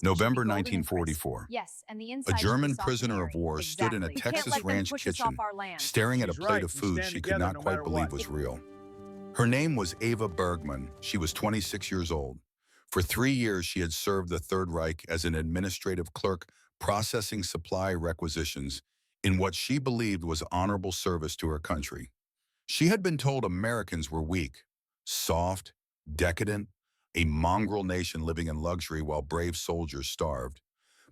November 1944. Yes, and the A inside should be German soft and prisoner of airy. war stood in a Exactly. We can't Texas let them ranch push us off kitchen, our land. staring at a She's plate right. of We food stand she could together not no quite matter believe what. was real. Her name was Eva Bergman. She was 26 years old. For 3 years, she had served the Third Reich as an administrative clerk processing supply requisitions in what she believed was honorable service to her country. She had been told Americans were weak, soft, decadent, a mongrel nation living in luxury while brave soldiers starved.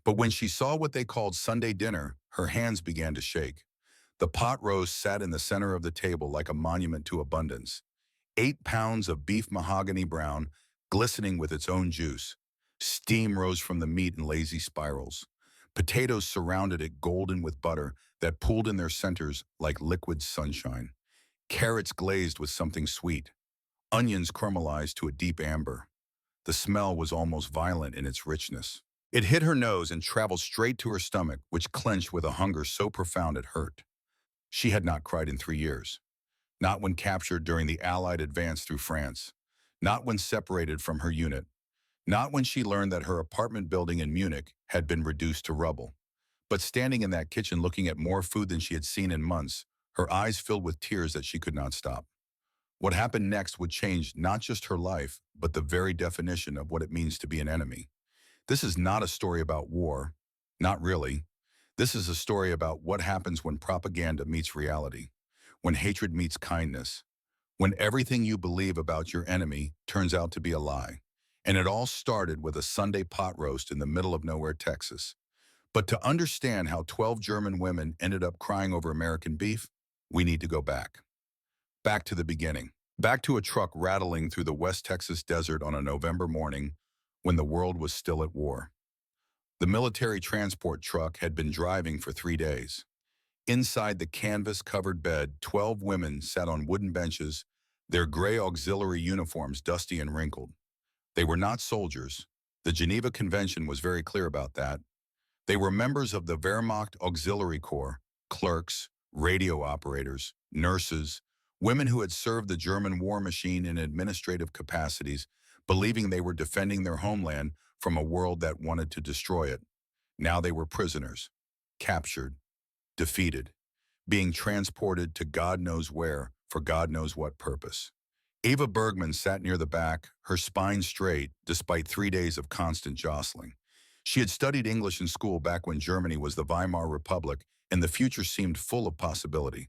But when she saw what they called Sunday dinner, her hands began to shake. The pot roast sat in the center of the table like a monument to abundance. 8 pounds of beef mahogany brown, glistening with its own juice. Steam rose from the meat in lazy spirals. Potatoes surrounded it golden with butter that pooled in their centers like liquid sunshine. Carrots glazed with something sweet. Onions caramelized to a deep amber. The smell was almost violent in its richness. It hit her nose and traveled straight to her stomach, which clenched with a hunger so profound it hurt. She had not cried in 3 years. Not when captured during the Allied advance through France. Not when separated from her unit. Not when she learned that her apartment building in Munich had been reduced to rubble. But standing in that kitchen looking at more food than she had seen in months, her eyes filled with tears that she could not stop. What happened next would change not just her life, but the very definition of what it means to be an enemy. This is not a story about war. Not really. This is a story about what happens when propaganda meets reality, when hatred meets kindness, when everything you believe about your enemy turns out to be a lie. And it all started with a Sunday pot roast in the middle of nowhere, Texas. But to understand how 12 German women ended up crying over American beef, we need to go back. Back to the beginning. Back to a truck rattling through the West Texas desert on a November morning when the world was still at war. The military transport truck had been driving for 3 days. Inside the canvas-covered bed, 12 women sat on wooden benches, their gray auxiliary uniforms dusty and wrinkled. They were not soldiers. The Geneva Convention was very clear about that. They were members of the Wehrmacht Auxiliary Corps, clerks, radio operators, nurses, women who had served the German war machine in administrative capacities, believing they were defending their homeland from a world that wanted to destroy it. Now they were prisoners, captured, defeated, being transported to God knows where for God knows what purpose. Eva Bergman sat near the back, her spine straight, despite 3 days of constant jostling. She had studied English in school back when Germany was the Weimar Republic, and the future seemed full of possibility.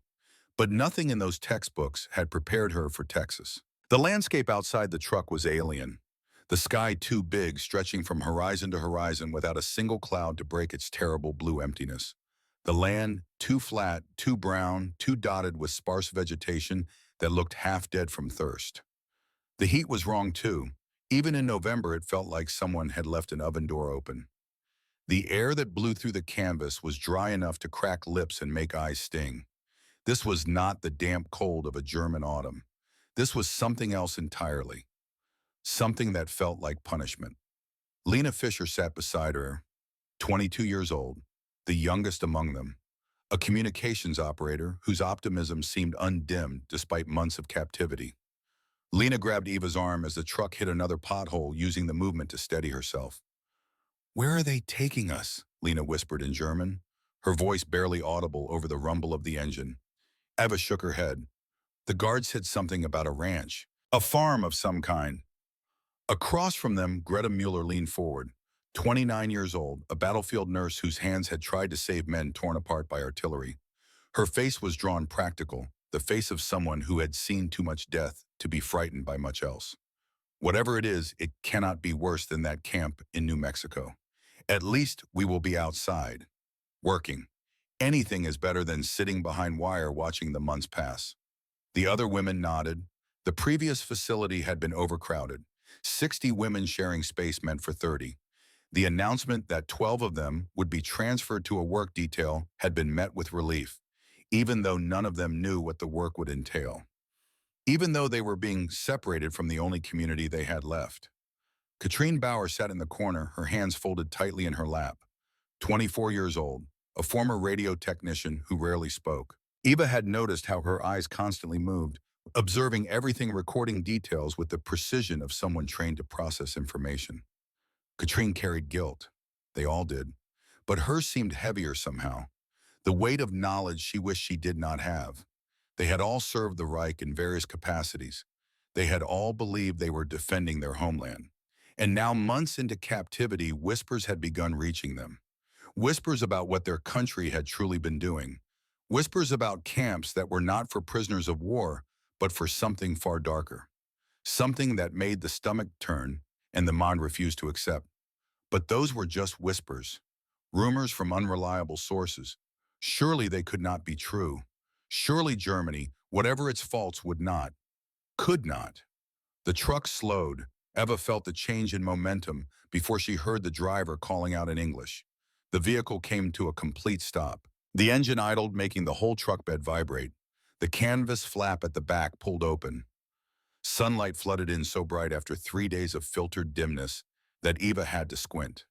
But nothing in those textbooks had prepared her for Texas. The landscape outside the truck was alien. The sky too big, stretching from horizon to horizon without a single cloud to break its terrible blue emptiness. The land too flat, too brown, too dotted with sparse vegetation that looked half dead from thirst. The heat was wrong too. Even in November, it felt like someone had left an oven door open. The air that blew through the canvas was dry enough to crack lips and make eyes sting. This was not the damp cold of a German autumn. This was something else entirely. Something that felt like punishment. Lena Fisher sat beside her, 22 years old, the youngest among them, a communications operator whose optimism seemed undimmed despite months of captivity. Lena grabbed Eva's arm as the truck hit another pothole, using the movement to steady herself. "Where are they taking us?" Lena whispered in German, her voice barely audible over the rumble of the engine. Eva shook her head. The guard said something about a ranch, a farm of some kind. Across from them, Greta Mueller leaned forward, 29 years old, a battlefield nurse whose hands had tried to save men torn apart by artillery. Her face was drawn practical, the face of someone who had seen too much death to be frightened by much else. "Whatever it is, it cannot be worse than that camp in New Mexico. At least we will be outside, working. Anything is better than sitting behind wire watching the months pass." The other women nodded. The previous facility had been overcrowded. 60 women sharing space meant for 30. The announcement that 12 of them would be transferred to a work detail had been met with relief, even though none of them knew what the work would entail. Even though they were being separated from the only community they had left. Katrine Bauer sat in the corner, her hands folded tightly in her lap. 24 years old, a former radio technician who rarely spoke. Eva had noticed how her eyes constantly moved, observing everything, recording details with the precision of someone trained to process information. Katrine carried guilt. They all did. But hers seemed heavier somehow. The weight of knowledge she wished she did not have. They had all served the Reich in various capacities. They had all believed they were defending their homeland. And now, months into captivity, whispers had begun reaching them. Whispers about what their country had truly been doing. Whispers about camps that were not for prisoners of war, but for something far darker. Something that made the stomach turn and the mind refuse to accept. But those were just whispers. Rumors from unreliable sources. Surely they could not be true. Surely Germany, whatever its faults, could not. The truck slowed. Eva felt the change in momentum before she heard the driver calling out in English. The vehicle came to a complete stop. The engine idled, making the whole truck bed vibrate. The canvas flap at the back pulled open. Sunlight flooded in so bright after 3 days of filtered dimness that Eva had to squint.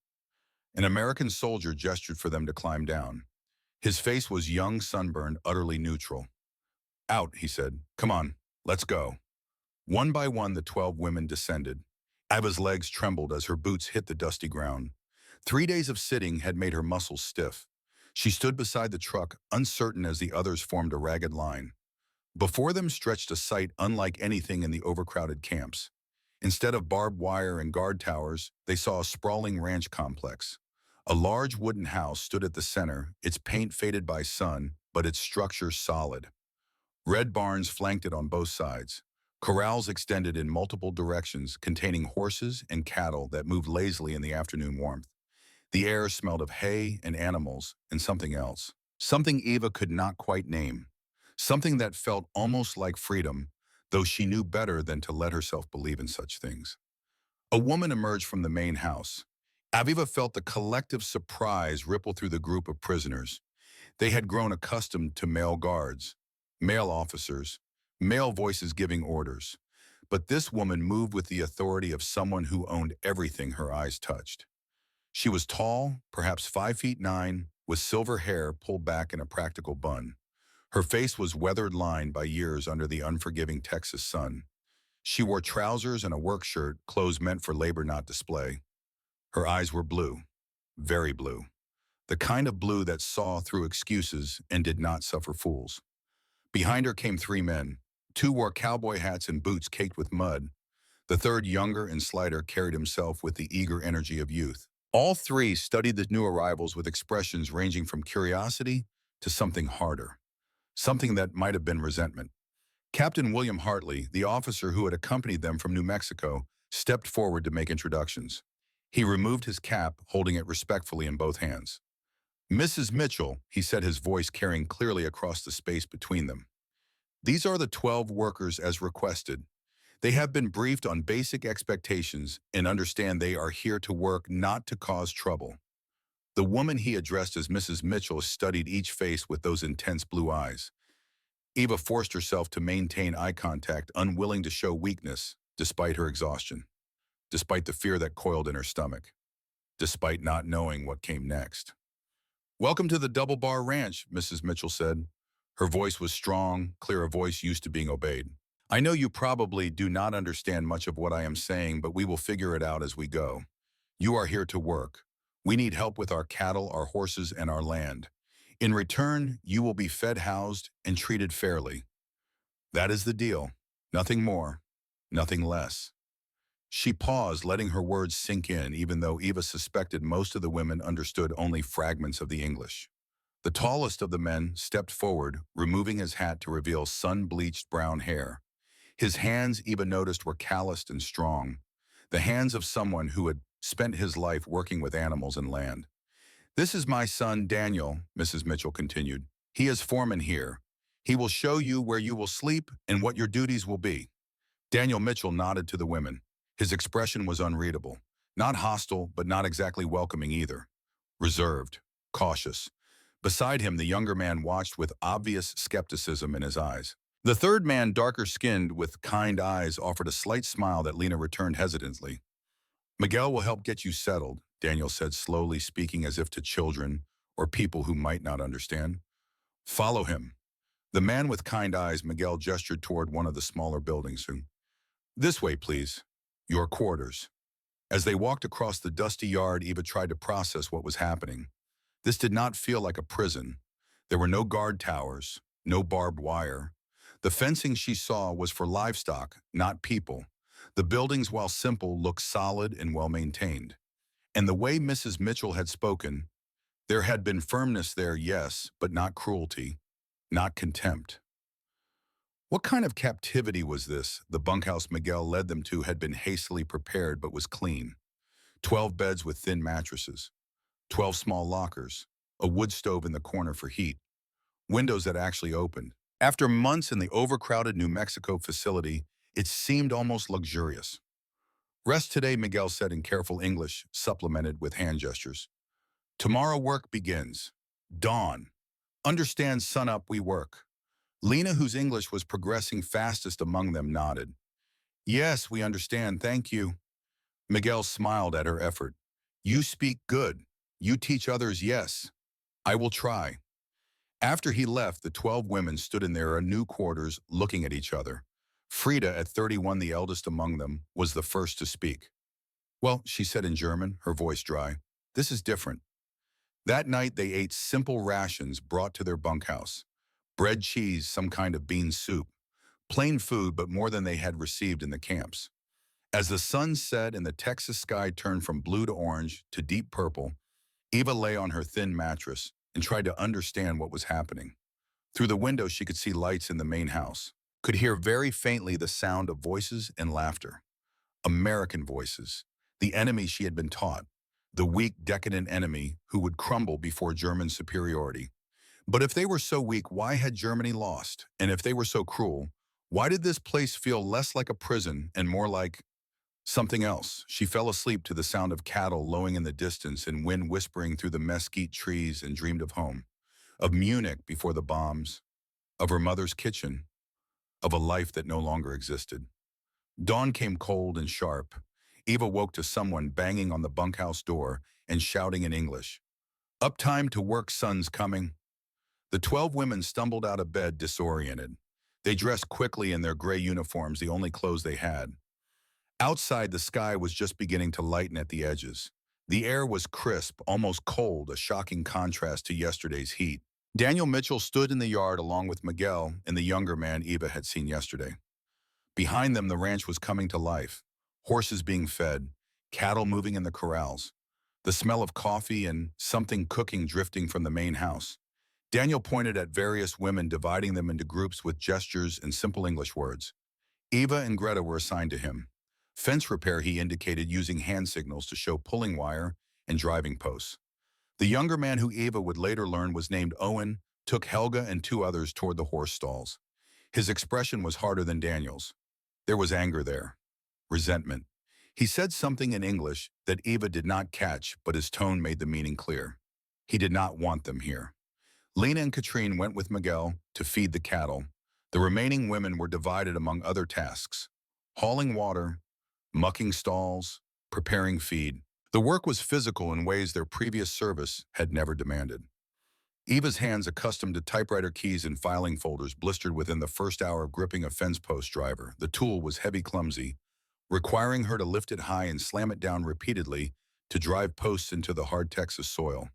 An American soldier gestured for them to climb down. His face was young, sunburned, utterly neutral. "Out," he said. "Come on, let's go." One by one, the 12 women descended. Eva's legs trembled as her boots hit the dusty ground. 3 days of sitting had made her muscles stiff. She stood beside the truck, uncertain as the others formed a ragged line. Before them stretched a sight unlike anything in the overcrowded camps. Instead of barbed wire and guard towers, they saw a sprawling ranch complex. A large wooden house stood at the center, its paint faded by sun, but its structure solid. Red barns flanked it on both sides. Corrals extended in multiple directions, containing horses and cattle that moved lazily in the afternoon warmth. The air smelled of hay and animals and something else. Something Eva could not quite name. Something that felt almost like freedom, though she knew better than to let herself believe in such things. A woman emerged from the main house. Aviva felt the collective surprise ripple through the group of prisoners. They had grown accustomed to male guards, male officers, male voices giving orders. But this woman moved with the authority of someone who owned everything her eyes touched. She was tall, perhaps 5'9", with silver hair pulled back in a practical bun. Her face was weathered lined by years under the unforgiving Texas sun. She wore trousers and a work shirt, clothes meant for labor, not display. Her eyes were blue, very blue, the kind of blue that saw through excuses and did not suffer fools. Behind her came 3 men. 2 wore cowboy hats and boots caked with mud. The third, younger and slighter, carried himself with the eager energy of youth. All 3 studied the new arrivals with expressions ranging from curiosity to something harder, something that might have been resentment. Captain William Hartley, the officer who had accompanied them from New Mexico, stepped forward to make introductions. He removed his cap, holding it respectfully in both hands. "Mrs. Mitchell," he said, his voice carrying clearly across the space between them. "These are the 12 workers as requested. They have been briefed on basic expectations and understand they are here to work, not to cause trouble." The woman he addressed as Mrs. Mitchell studied each face with those intense blue eyes. Eva forced herself to maintain eye contact, unwilling to show weakness, despite her exhaustion, despite the fear that coiled in her stomach, despite not knowing what came next. "Welcome to the Double Bar Ranch," Mrs. Mitchell said. Her voice was strong, clear, a voice used to being obeyed. "I know you probably do not understand much of what I am saying, but we will figure it out as we go. You are here to work. We need help with our cattle, our horses, and our land. In return, you will be fed, housed, and treated fairly. That is the deal. Nothing more, nothing less." She paused, letting her words sink in, even though Eva suspected most of the women understood only fragments of the English. The tallest of the men stepped forward, removing his hat to reveal sun-bleached brown hair. His hands, Eva noticed, were calloused and strong, the hands of someone who had spent his life working with animals and land. "This is my son, Daniel," Mrs. Mitchell continued. "He is foreman here. He will show you where you will sleep and what your duties will be." Daniel Mitchell nodded to the women. His expression was unreadable. Not hostile, but not exactly welcoming either. Reserved, cautious. Beside him, the younger man watched with obvious skepticism in his eyes. The third man, darker skinned, with kind eyes, offered a slight smile that Lena returned hesitantly. "Miguel will help get you settled," Daniel said slowly, speaking as if to children or people who might not understand. "Follow him." The man with kind eyes, Miguel, gestured toward one of the smaller buildings. "This way, please. Your quarters." As they walked across the dusty yard, Eva tried to process what was happening. This did not feel like a prison. There were no guard towers, no barbed wire. The fencing she saw was for livestock, not people. The buildings, while simple, looked solid and well-maintained. And the way Mrs. Mitchell had spoken, there had been firmness there, yes, but not cruelty, not contempt. What kind of captivity was this? The bunkhouse Miguel led them to had been hastily prepared but was clean. 12 beds with thin mattresses, 12 small lockers, a wood stove in the corner for heat, windows that actually opened. After months in the overcrowded New Mexico facility, it seemed almost luxurious. Rest today, Miguel said in careful English, supplemented with hand gestures. Tomorrow work begins. Dawn. Understand sunup we work. Lena, whose English was progressing fastest among them, nodded. Yes, we understand, thank you. Miguel smiled at her effort. You speak good. You teach others, yes. I will try. After he left, the 12 women stood in their new quarters looking at each other. Frida, at 31, the eldest among them, was the first to speak. Well, she said in German, her voice dry, this is different. That night they ate simple rations brought to their bunkhouse. Bread, cheese, some kind of bean soup. Plain food, but more than they had received in the camps. As the sun set and the Texas sky turned from blue to orange to deep purple, Eva lay on her thin mattress and tried to understand what was happening. Through the window she could see lights in the main house, could hear very faintly the sound of voices and laughter. American voices, the enemy she had been taught, the weak, decadent enemy who would crumble before German superiority. But if they were so weak, why had Germany lost? And if they were so cruel, why did this place feel less like a prison and more like something else? She fell asleep to the sound of cattle lowing in the distance and wind whispering through the mesquite trees and dreamed of home, of Munich before the bombs, of her mother's kitchen, of a life that no longer existed. Dawn came cold and sharp. Eva woke to someone banging on the bunkhouse door and shouting in English, Up time to work, sun's coming. The 12 women stumbled out of bed disoriented. They dressed quickly in their gray uniforms, the only clothes they had. Outside, the sky was just beginning to lighten at the edges. The air was crisp, almost cold, a shocking contrast to yesterday's heat. Daniel Mitchell stood in the yard along with Miguel and the younger man Eva had seen yesterday. Behind them, the ranch was coming to life. Horses being fed, cattle moving in the corrals, the smell of coffee and something cooking drifting from the main house. Daniel pointed at various women, dividing them into groups with gestures and simple English words. Eva and Greta were assigned to him. Fence repair he indicated using hand signals to show pulling wire and driving posts. The younger man, who Eva would later learn was named Owen, took Helga and 2 others toward the horse stalls. His expression was harder than Daniel's. There was anger there, resentment. He said something in English that Eva did not catch, but his tone made the meaning clear. He did not want them here. Lena and Katrine went with Miguel to feed the cattle. The remaining women were divided among other tasks, hauling water, mucking stalls, preparing feed. The work was physical in ways their previous service had never demanded. Eva's hands, accustomed to typewriter keys and filing folders, blistered within the first hour of gripping a fence post driver. The tool was heavy, clumsy, requiring her to lift it high and slam it down repeatedly to drive posts into the hard Texas soil.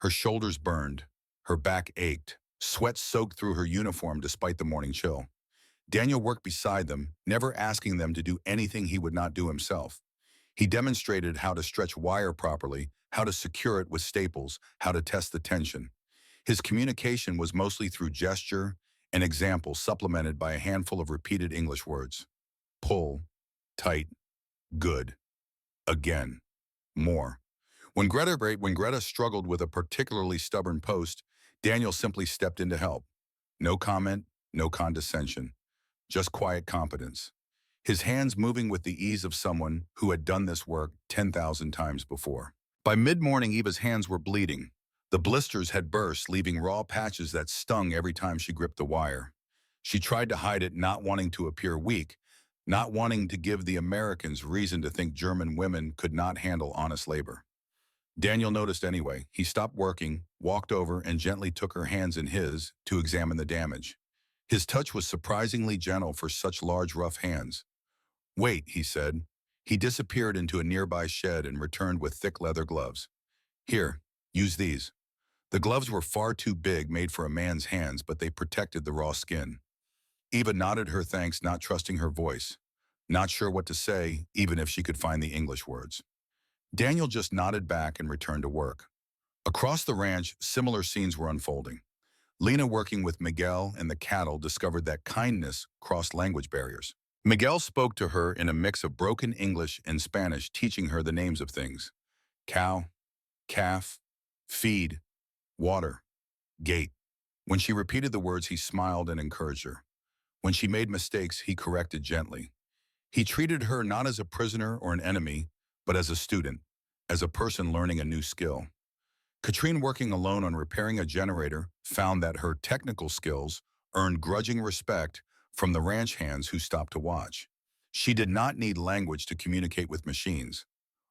Her shoulders burned, her back ached, sweat soaked through her uniform despite the morning chill. Daniel worked beside them, never asking them to do anything he would not do himself. He demonstrated how to stretch wire properly, how to secure it with staples, how to test the tension. His communication was mostly through gesture and example, supplemented by a handful of repeated English words. Pull, tight, good, again, more. When Greta struggled with a particularly stubborn post, Daniel simply stepped in to help. No comment, no condescension, just quiet competence. His hands moving with the ease of someone who had done this work 10,000 times before. By mid-morning, Eva's hands were bleeding. The blisters had burst, leaving raw patches that stung every time she gripped the wire. She tried to hide it, not wanting to appear weak, not wanting to give the Americans reason to think German women could not handle honest labor. Daniel noticed anyway. He stopped working, walked over, and gently took her hands in his to examine the damage. His touch was surprisingly gentle for such large, rough hands. Wait, he said. He disappeared into a nearby shed and returned with thick leather gloves. Here, use these. The gloves were far too big, made for a man's hands, but they protected the raw skin. Eva nodded her thanks, not trusting her voice, not sure what to say, even if she could find the English words. Daniel just nodded back and returned to work. Across the ranch, similar scenes were unfolding. Lena, working with Miguel and the cattle, discovered that kindness crossed language barriers. Miguel spoke to her in a mix of broken English and Spanish, teaching her the names of things: cow, calf, feed, water, gate. When she repeated the words, he smiled and encouraged her. When she made mistakes, he corrected gently. He treated her not as a prisoner or an enemy, but as a student, as a person learning a new skill. Katrine, working alone on repairing a generator, found that her technical skills earned grudging respect from the ranch hands who stopped to watch. She did not need language to communicate with machines.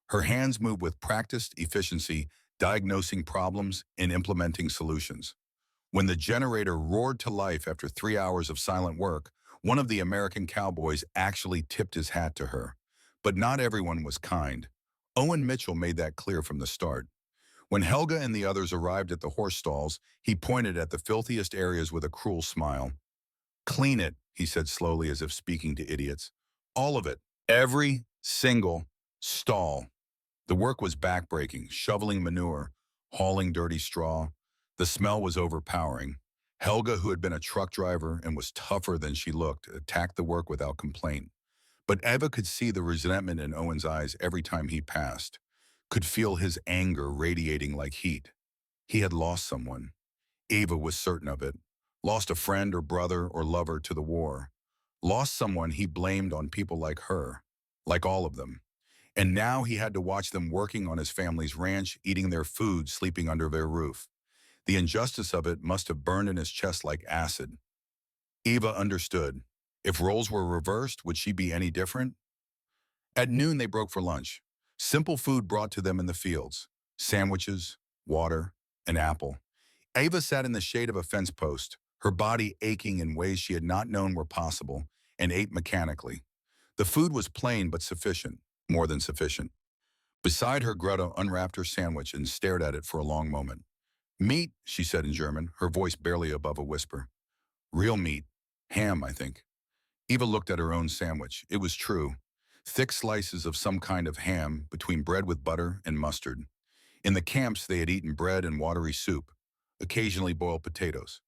Her hands moved with practiced efficiency, diagnosing problems and implementing solutions. When the generator roared to life after 3 hours of silent work, one of the American cowboys actually tipped his hat to her. But not everyone was kind. Owen Mitchell made that clear from the start. When Helga and the others arrived at the horse stalls, he pointed at the filthiest areas with a cruel smile. "Clean it," he said slowly, as if speaking to idiots. "All of it. Every single stall." The work was backbreaking, shoveling manure, hauling dirty straw. The smell was overpowering. Helga, who had been a truck driver and was tougher than she looked, attacked the work without complaint. But Eva could see the resentment in Owen's eyes every time he passed, could feel his anger radiating like heat. He had lost someone. Eva was certain of it. Lost a friend or brother or lover to the war. Lost someone he blamed on people like her, like all of them. And now he had to watch them working on his family's ranch, eating their food, sleeping under their roof. The injustice of it must have burned in his chest like acid. Eva understood. If roles were reversed, would she be any different? At noon, they broke for lunch. Simple food brought to them in the fields: sandwiches, water, an apple. Eva sat in the shade of a fence post, her body aching in ways she had not known were possible, and ate mechanically. The food was plain but sufficient, more than sufficient. Beside her, Greta unwrapped her sandwich and stared at it for a long moment. "Meat," she said in German, her voice barely above a whisper. "Real meat. Ham, I think." Eva looked at her own sandwich. It was true. Thick slices of some kind of ham between bread with butter and mustard. In the camps, they had eaten bread and watery soup, occasionally boiled potatoes.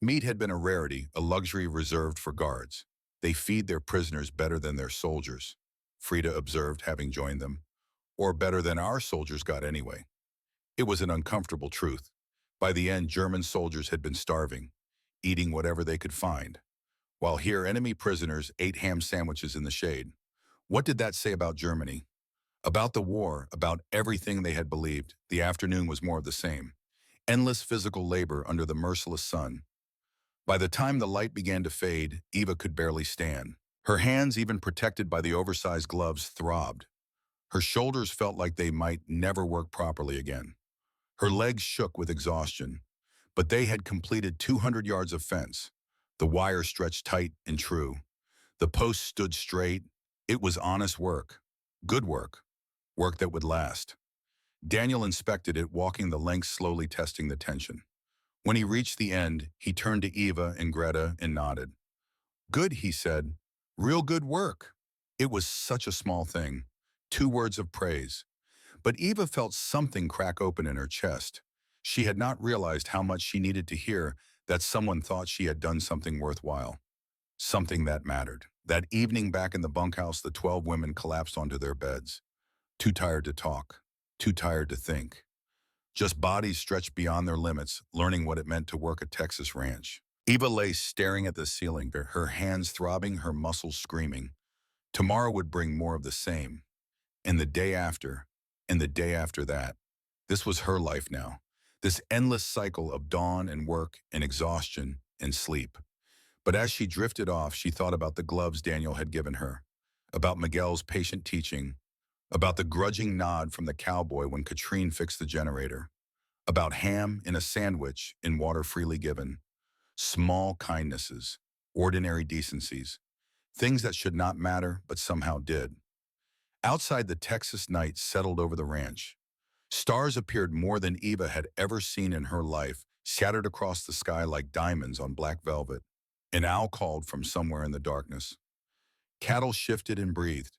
Meat had been a rarity, a luxury reserved for guards. "They feed their prisoners better than their soldiers," Frida observed, having joined them. "Or better than our soldiers got anyway." It was an uncomfortable truth. By the end, German soldiers had been starving, eating whatever they could find, while here enemy prisoners ate ham sandwiches in the shade. What did that say about Germany? About the war, about everything they had believed? The afternoon was more of the same. Endless physical labor under the merciless sun. By the time the light began to fade, Eva could barely stand. Her hands, even protected by the oversized gloves, throbbed. Her shoulders felt like they might never work properly again. Her legs shook with exhaustion. But they had completed 200 yards of fence. The wire stretched tight and true. The posts stood straight. It was honest work. Good work. Work that would last. Daniel inspected it, walking the length, slowly testing the tension. When he reached the end, he turned to Eva and Greta and nodded. "Good," he said. "Real good work." It was such a small thing. 2 words of praise. But Eva felt something crack open in her chest. She had not realized how much she needed to hear that someone thought she had done something worthwhile. Something that mattered. That evening back in the bunkhouse, the 12 women collapsed onto their beds. Too tired to talk. Too tired to think. Just bodies stretched beyond their limits, learning what it meant to work a Texas ranch. Eva lay staring at the ceiling, her hands throbbing, her muscles screaming. Tomorrow would bring more of the same. And the day after, and the day after that. This was her life now. This endless cycle of dawn and work and exhaustion and sleep. But as she drifted off, she thought about the gloves Daniel had given her, about Miguel's patient teaching, about the grudging nod from the cowboy when Katrine fixed the generator, about ham in a sandwich in water freely given. Small kindnesses, ordinary decencies, things that should not matter but somehow did. Outside, the Texas night settled over the ranch. Stars appeared more than Eva had ever seen in her life, scattered across the sky like diamonds on black velvet. An owl called from somewhere in the darkness. Cattle shifted and breathed,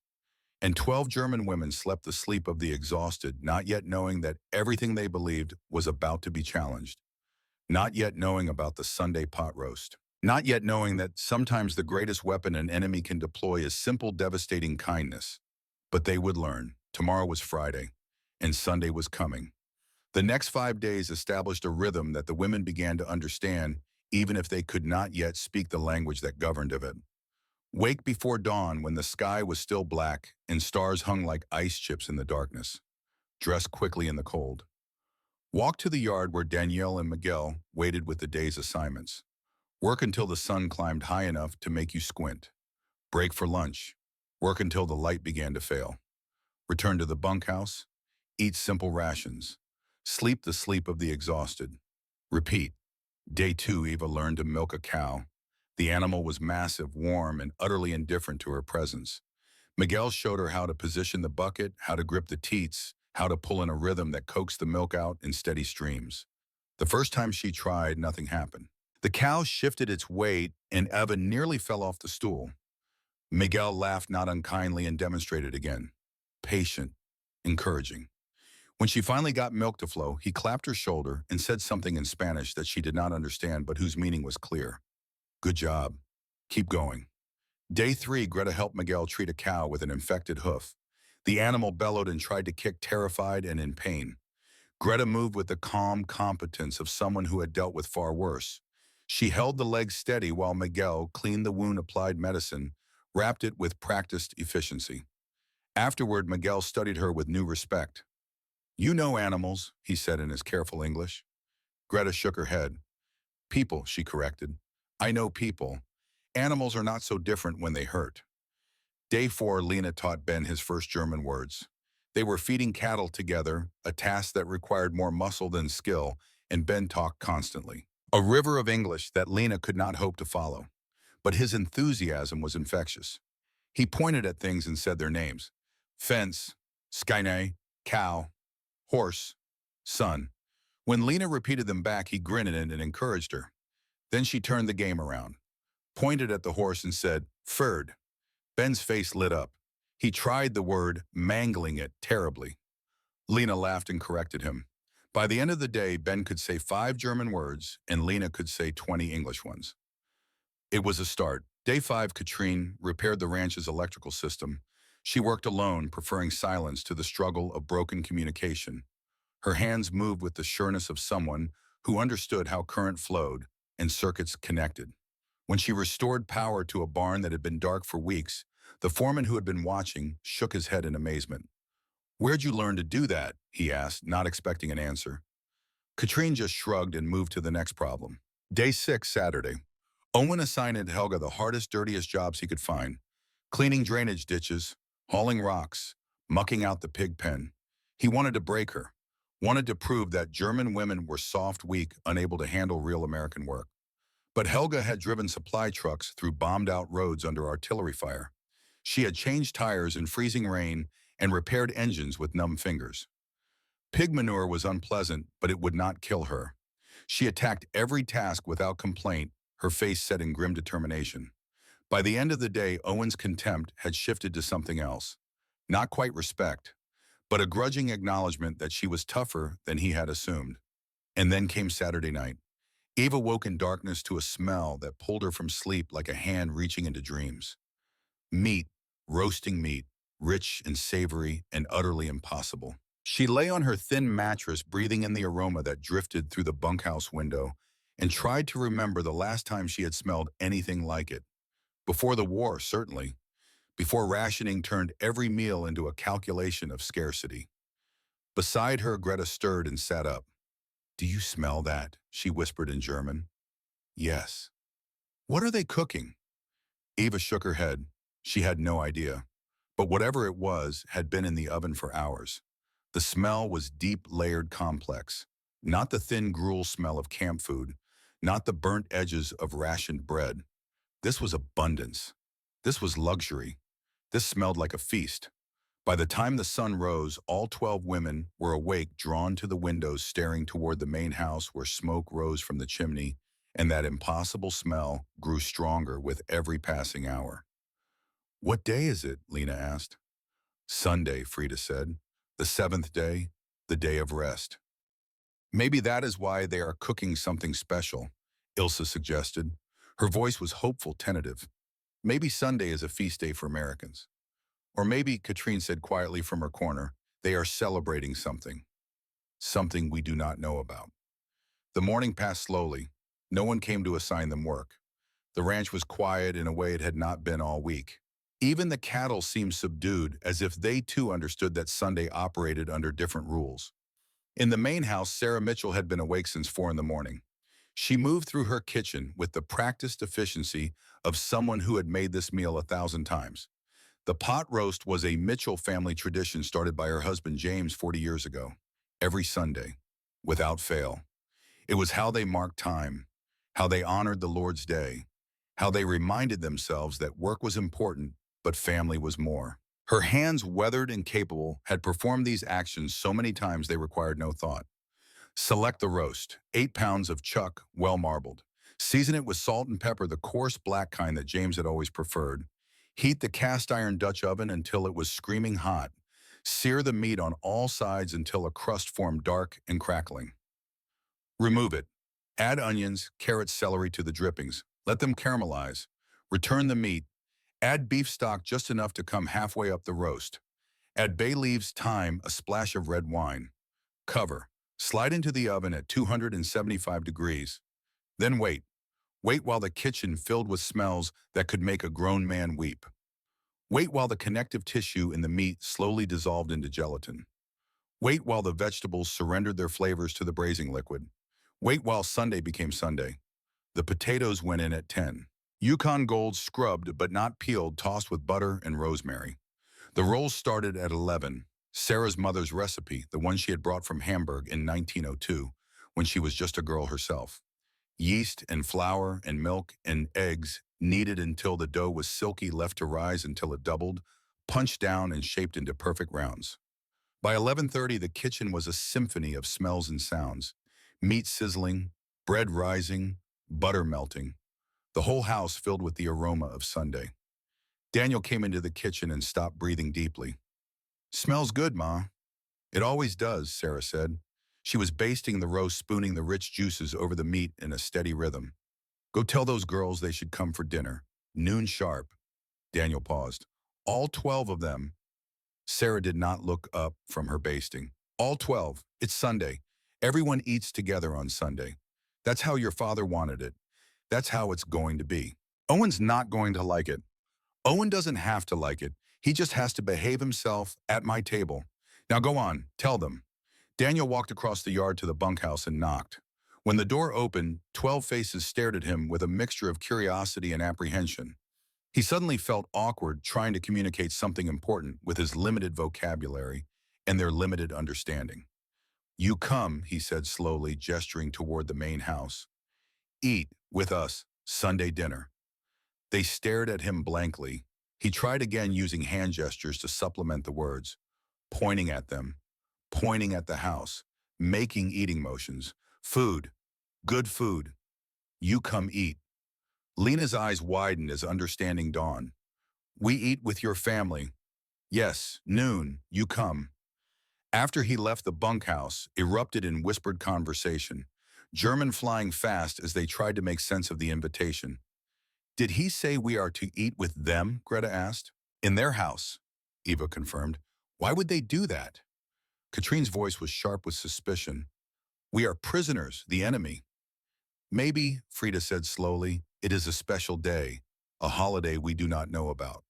and 12 German women slept the sleep of the exhausted, not yet knowing that everything they believed was about to be challenged. Not yet knowing about the Sunday pot roast. Not yet knowing that sometimes the greatest weapon an enemy can deploy is simple, devastating kindness. But they would learn. Tomorrow was Friday, and Sunday was coming. The next 5 days established a rhythm that the women began to understand, even if they could not yet speak the language that governed of it. Wake before dawn when the sky was still black and stars hung like ice chips in the darkness. Dress quickly in the cold. Walk to the yard where Danielle and Miguel waited with the day's assignments. Work until the sun climbed high enough to make you squint. Break for lunch. Work until the light began to fail. Return to the bunkhouse. Eat simple rations. Sleep the sleep of the exhausted. Repeat. Day 2, Eva learned to milk a cow. The animal was massive, warm, and utterly indifferent to her presence. Miguel showed her how to position the bucket, how to grip the teats, how to pull in a rhythm that coaxed the milk out in steady streams. The first time she tried, nothing happened. The cow shifted its weight, and Eva nearly fell off the stool. Miguel laughed not unkindly and demonstrated again. Patient, encouraging. When she finally got milk to flow, he clapped her shoulder and said something in Spanish that she did not understand but whose meaning was clear. Good job. Keep going. Day 3, Greta helped Miguel treat a cow with an infected hoof. The animal bellowed and tried to kick, terrified and in pain. Greta moved with the calm competence of someone who had dealt with far worse. She held the leg steady while Miguel cleaned the wound, applied medicine, wrapped it with practiced efficiency. Afterward, Miguel studied her with new respect. You know animals, he said in his careful English. Greta shook her head. People, she corrected. I know people. Animals are not so different when they hurt. Day 4, Lena taught Ben his first German words. They were feeding cattle together, a task that required more muscle than skill, and Ben talked constantly. A river of English that Lena could not hope to follow. But his enthusiasm was infectious. He pointed at things and said their names. Fence, skyne, cow, horse, sun. When Lena repeated them back, he grinned and encouraged her. Then she turned the game around, pointed at the horse and said, Ferd. Ben's face lit up. He tried the word, mangling it terribly. Lena laughed and corrected him. By the end of the day, Ben could say 5 German words and Lena could say 20 English ones. It was a start. Day 5, Katrine repaired the ranch's electrical system. She worked alone, preferring silence to the struggle of broken communication. Her hands moved with the sureness of someone who understood how current flowed and circuits connected. When she restored power to a barn that had been dark for weeks, the foreman who had been watching shook his head in amazement. Where'd you learn to do that? He asked, not expecting an answer. Katrine just shrugged and moved to the next problem. Day 6, Saturday. Owen assigned Helga the hardest, dirtiest jobs he could find. Cleaning drainage ditches, hauling rocks, mucking out the pig pen. He wanted to break her, wanted to prove that German women were soft, weak, unable to handle real American work. But Helga had driven supply trucks through bombed-out roads under artillery fire. She had changed tires in freezing rain and repaired engines with numb fingers. Pig manure was unpleasant, but it would not kill her. She attacked every task without complaint, her face set in grim determination. By the end of the day, Owen's contempt had shifted to something else. Not quite respect, but a grudging acknowledgement that she was tougher than he had assumed. And then came Saturday night. Eva woke in darkness to a smell that pulled her from sleep like a hand reaching into dreams. Meat, roasting meat, rich and savory and utterly impossible. She lay on her thin mattress, breathing in the aroma that drifted through the bunkhouse window, and tried to remember the last time she had smelled anything like it. Before the war, certainly. Before rationing turned every meal into a calculation of scarcity. Beside her, Greta stirred and sat up. Do you smell that? She whispered in German. Yes. What are they cooking? Eva shook her head. She had no idea. But whatever it was had been in the oven for hours. The smell was deep, layered, complex. Not the thin gruel smell of camp food. Not the burnt edges of rationed bread. This was abundance. This was luxury. This smelled like a feast. By the time the sun rose, all 12 women were awake, drawn to the windows, staring toward the main house where smoke rose from the chimney, and that impossible smell grew stronger with every passing hour. "What day is it?" Lena asked. "Sunday," Frida said. "The seventh day, the day of rest." "Maybe that is why they are cooking something special," Ilsa suggested. Her voice was hopeful, tentative. "Maybe Sunday is a feast day for Americans." Or maybe, Katrine said quietly from her corner, they are celebrating something. Something we do not know about. The morning passed slowly. No one came to assign them work. The ranch was quiet in a way it had not been all week. Even the cattle seemed subdued, as if they too understood that Sunday operated under different rules. In the main house, Sarah Mitchell had been awake since 4 in the morning. She moved through her kitchen with the practiced efficiency of someone who had made this meal 1,000 times. The pot roast was a Mitchell family tradition started by her husband James 40 years ago. Every Sunday, without fail. It was how they marked time, how they honored the Lord's day, how they reminded themselves that work was important, but family was more. Her hands, weathered and capable, had performed these actions so many times they required no thought. Select the roast, 8 pounds of chuck, well marbled. Season it with salt and pepper, the coarse black kind that James had always preferred. Heat the cast iron Dutch oven until it was screaming hot. Sear the meat on all sides until a crust formed dark and crackling. Remove it. Add onions, carrots, celery to the drippings. Let them caramelize. Return the meat. Add beef stock just enough to come halfway up the roast. Add bay leaves, thyme, a splash of red wine. Cover. Slide into the oven at 275 degrees. Then wait. Wait while the kitchen filled with smells that could make a grown man weep. Wait while the connective tissue in the meat slowly dissolved into gelatin. Wait while the vegetables surrendered their flavors to the braising liquid. Wait while Sunday became Sunday. The potatoes went in at 10. Yukon Gold, scrubbed but not peeled, tossed with butter and rosemary. The rolls started at 11. Sarah's mother's recipe, the one she had brought from Hamburg in 1902, when she was just a girl herself. Yeast and flour and milk and eggs kneaded until the dough was silky, left to rise until it doubled, punched down and shaped into perfect rounds. By 11:30, the kitchen was a symphony of smells and sounds. Meat sizzling, bread rising, butter melting. The whole house filled with the aroma of Sunday. Daniel came into the kitchen and stopped, breathing deeply. "Smells good, Ma." "It always does," Sarah said. She was basting the roast, spooning the rich juices over the meat in a steady rhythm. "Go tell those girls they should come for dinner. Noon sharp." Daniel paused. "All 12 of them." Sarah did not look up from her basting. "All 12. It's Sunday. Everyone eats together on Sunday. That's how your father wanted it. That's how it's going to be." "Owen's not going to like it." "Owen doesn't have to like it. He just has to behave himself at my table. Now go on, tell them." Daniel walked across the yard to the bunkhouse and knocked. When the door opened, 12 faces stared at him with a mixture of curiosity and apprehension. He suddenly felt awkward trying to communicate something important with his limited vocabulary and their limited understanding. "You come," he said slowly, gesturing toward the main house. "Eat with us, Sunday dinner." They stared at him blankly. He tried again, using hand gestures to supplement the words, pointing at them, pointing at the house, making eating motions. "Food, good food. You come eat." Lena's eyes widened as understanding dawned. "We eat with your family. Yes, noon, you come." After he left, the bunkhouse erupted in whispered conversation, German flying fast as they tried to make sense of the invitation. "Did he say we are to eat with them?" Greta asked. "In their house," Eva confirmed. "Why would they do that?" Katrine's voice was sharp with suspicion. "We are prisoners, the enemy." "Maybe," Frida said slowly, "it is a special day, a holiday we do not know about."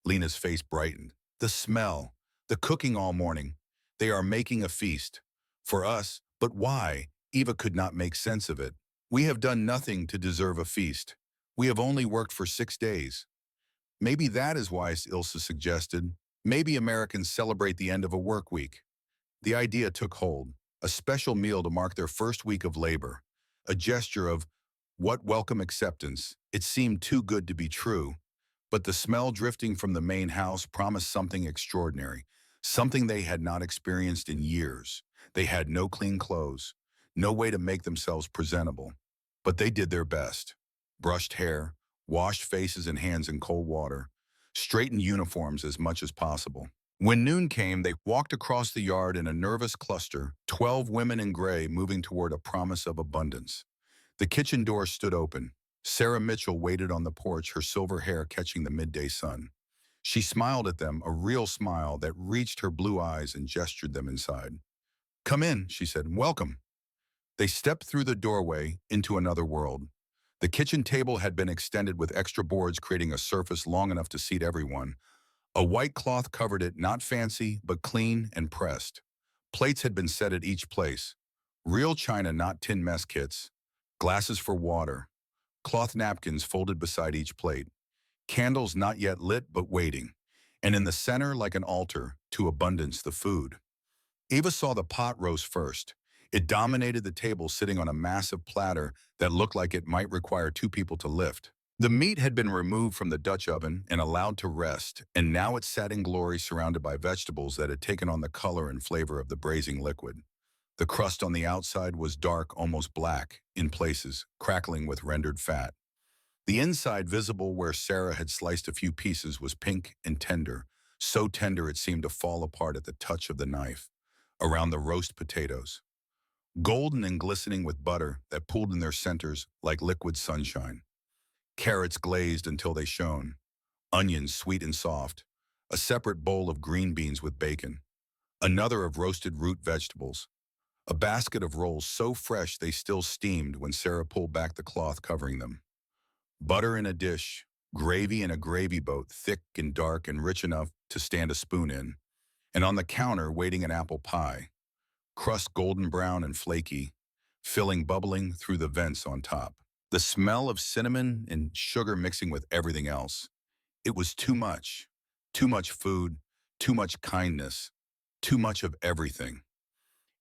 Lena's face brightened. "The smell, the cooking all morning. They are making a feast. For us, but why?" Eva could not make sense of it. "We have done nothing to deserve a feast. We have only worked for 6 days." "Maybe that is why," Ilse suggested. "Maybe Americans celebrate the end of a work week." The idea took hold. A special meal to mark their first week of labor. A gesture of what welcome acceptance. It seemed too good to be true. But the smell drifting from the main house promised something extraordinary, something they had not experienced in years. They had no clean clothes, no way to make themselves presentable. But they did their best. Brushed hair, washed faces and hands in cold water, straightened uniforms as much as possible. When noon came, they walked across the yard in a nervous cluster, 12 women in gray moving toward a promise of abundance. The kitchen door stood open. Sarah Mitchell waited on the porch, her silver hair catching the midday sun. She smiled at them, a real smile that reached her blue eyes and gestured them inside. "Come in," she said. "Welcome." They stepped through the doorway into another world. The kitchen table had been extended with extra boards, creating a surface long enough to seat everyone. A white cloth covered it, not fancy, but clean and pressed. Plates had been set at each place. Real china, not tin mess kits. Glasses for water. Cloth napkins folded beside each plate. Candles not yet lit, but waiting. And in the center, like an altar, to abundance, the food. Eva saw the pot roast first. It dominated the table, sitting on a massive platter that looked like it might require two people to lift. The meat had been removed from the Dutch oven and allowed to rest, and now it sat in glory surrounded by vegetables that had taken on the color and flavor of the braising liquid. The crust on the outside was dark, almost black, in places, crackling with rendered fat. The inside, visible where Sarah had sliced a few pieces, was pink and tender, so tender it seemed to fall apart at the touch of the knife. Around the roast potatoes, golden and glistening with butter that pooled in their centers like liquid sunshine. Carrots glazed until they shone, onions sweet and soft, a separate bowl of green beans with bacon, another of roasted root vegetables, a basket of rolls so fresh they still steamed when Sarah pulled back the cloth covering them. Butter in a dish, gravy in a gravy boat, thick and dark and rich enough to stand a spoon in, and on the counter waiting an apple pie, crust golden brown and flaky, filling bubbling through the vents on top. The smell of cinnamon and sugar mixing with everything else. It was too much. Too much food, too much kindness, too much of everything.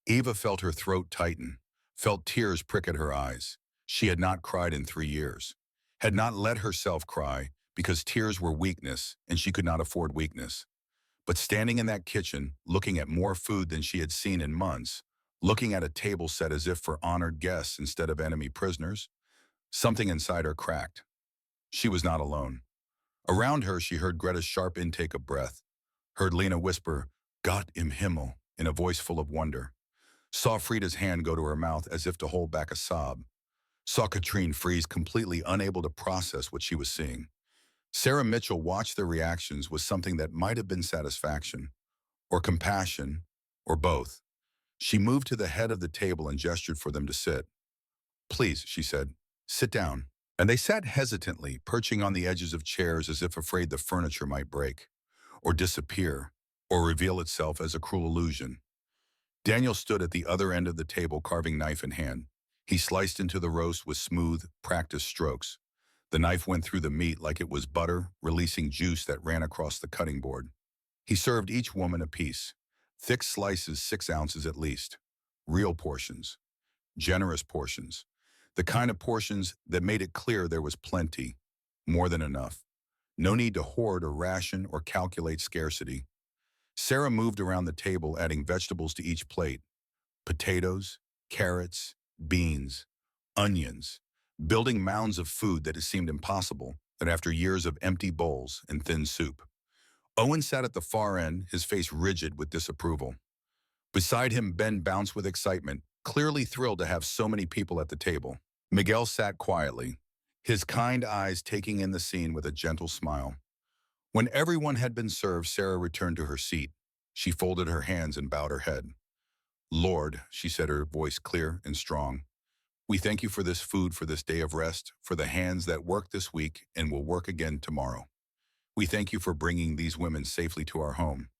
Eva felt her throat tighten, felt tears prick at her eyes. She had not cried in 3 years, had not let herself cry because tears were weakness and she could not afford weakness. But standing in that kitchen, looking at more food than she had seen in months, looking at a table set as if for honored guests instead of enemy prisoners, something inside her cracked. She was not alone. Around her, she heard Greta's sharp intake of breath, heard Lena whisper, "Gott im Himmel," in a voice full of wonder, saw Frida's hand go to her mouth as if to hold back a sob, saw Katrine freeze, completely unable to process what she was seeing. Sarah Mitchell watched their reactions with something that might have been satisfaction, or compassion, or both. She moved to the head of the table and gestured for them to sit. "Please," she said, "sit down." And they sat hesitantly, perching on the edges of chairs as if afraid the furniture might break, or disappear, or reveal itself as a cruel illusion. Daniel stood at the other end of the table, carving knife in hand. He sliced into the roast with smooth, practiced strokes. The knife went through the meat like it was butter, releasing juice that ran across the cutting board. He served each woman a piece, thick slices 6 ounces at least. Real portions, generous portions, the kind of portions that made it clear there was plenty, more than enough. No need to hoard or ration or calculate scarcity. Sarah moved around the table, adding vegetables to each plate. Potatoes, carrots, beans, onions, building mounds of food that it seemed impossible, that after years of empty bowls and thin soup. Owen sat at the far end, his face rigid with disapproval. Beside him, Ben bounced with excitement, clearly thrilled to have so many people at the table. Miguel sat quietly, his kind eyes taking in the scene with a gentle smile. When everyone had been served, Sarah returned to her seat. She folded her hands and bowed her head. "Lord," she said, her voice clear and strong, "we thank you for this food, for this day of rest, for the hands that worked this week and will work again tomorrow. We thank you for bringing these women safely to our home.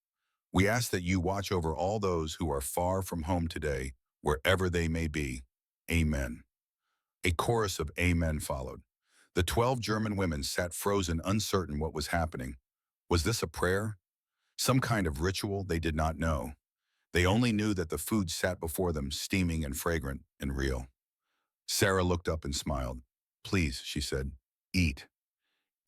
We ask that you watch over all those who are far from home today, wherever they may be. Amen." A chorus of amen followed. The 12 German women sat frozen, uncertain what was happening. Was this a prayer? Some kind of ritual they did not know. They only knew that the food sat before them, steaming and fragrant and real. Sarah looked up and smiled. "Please," she said, "eat."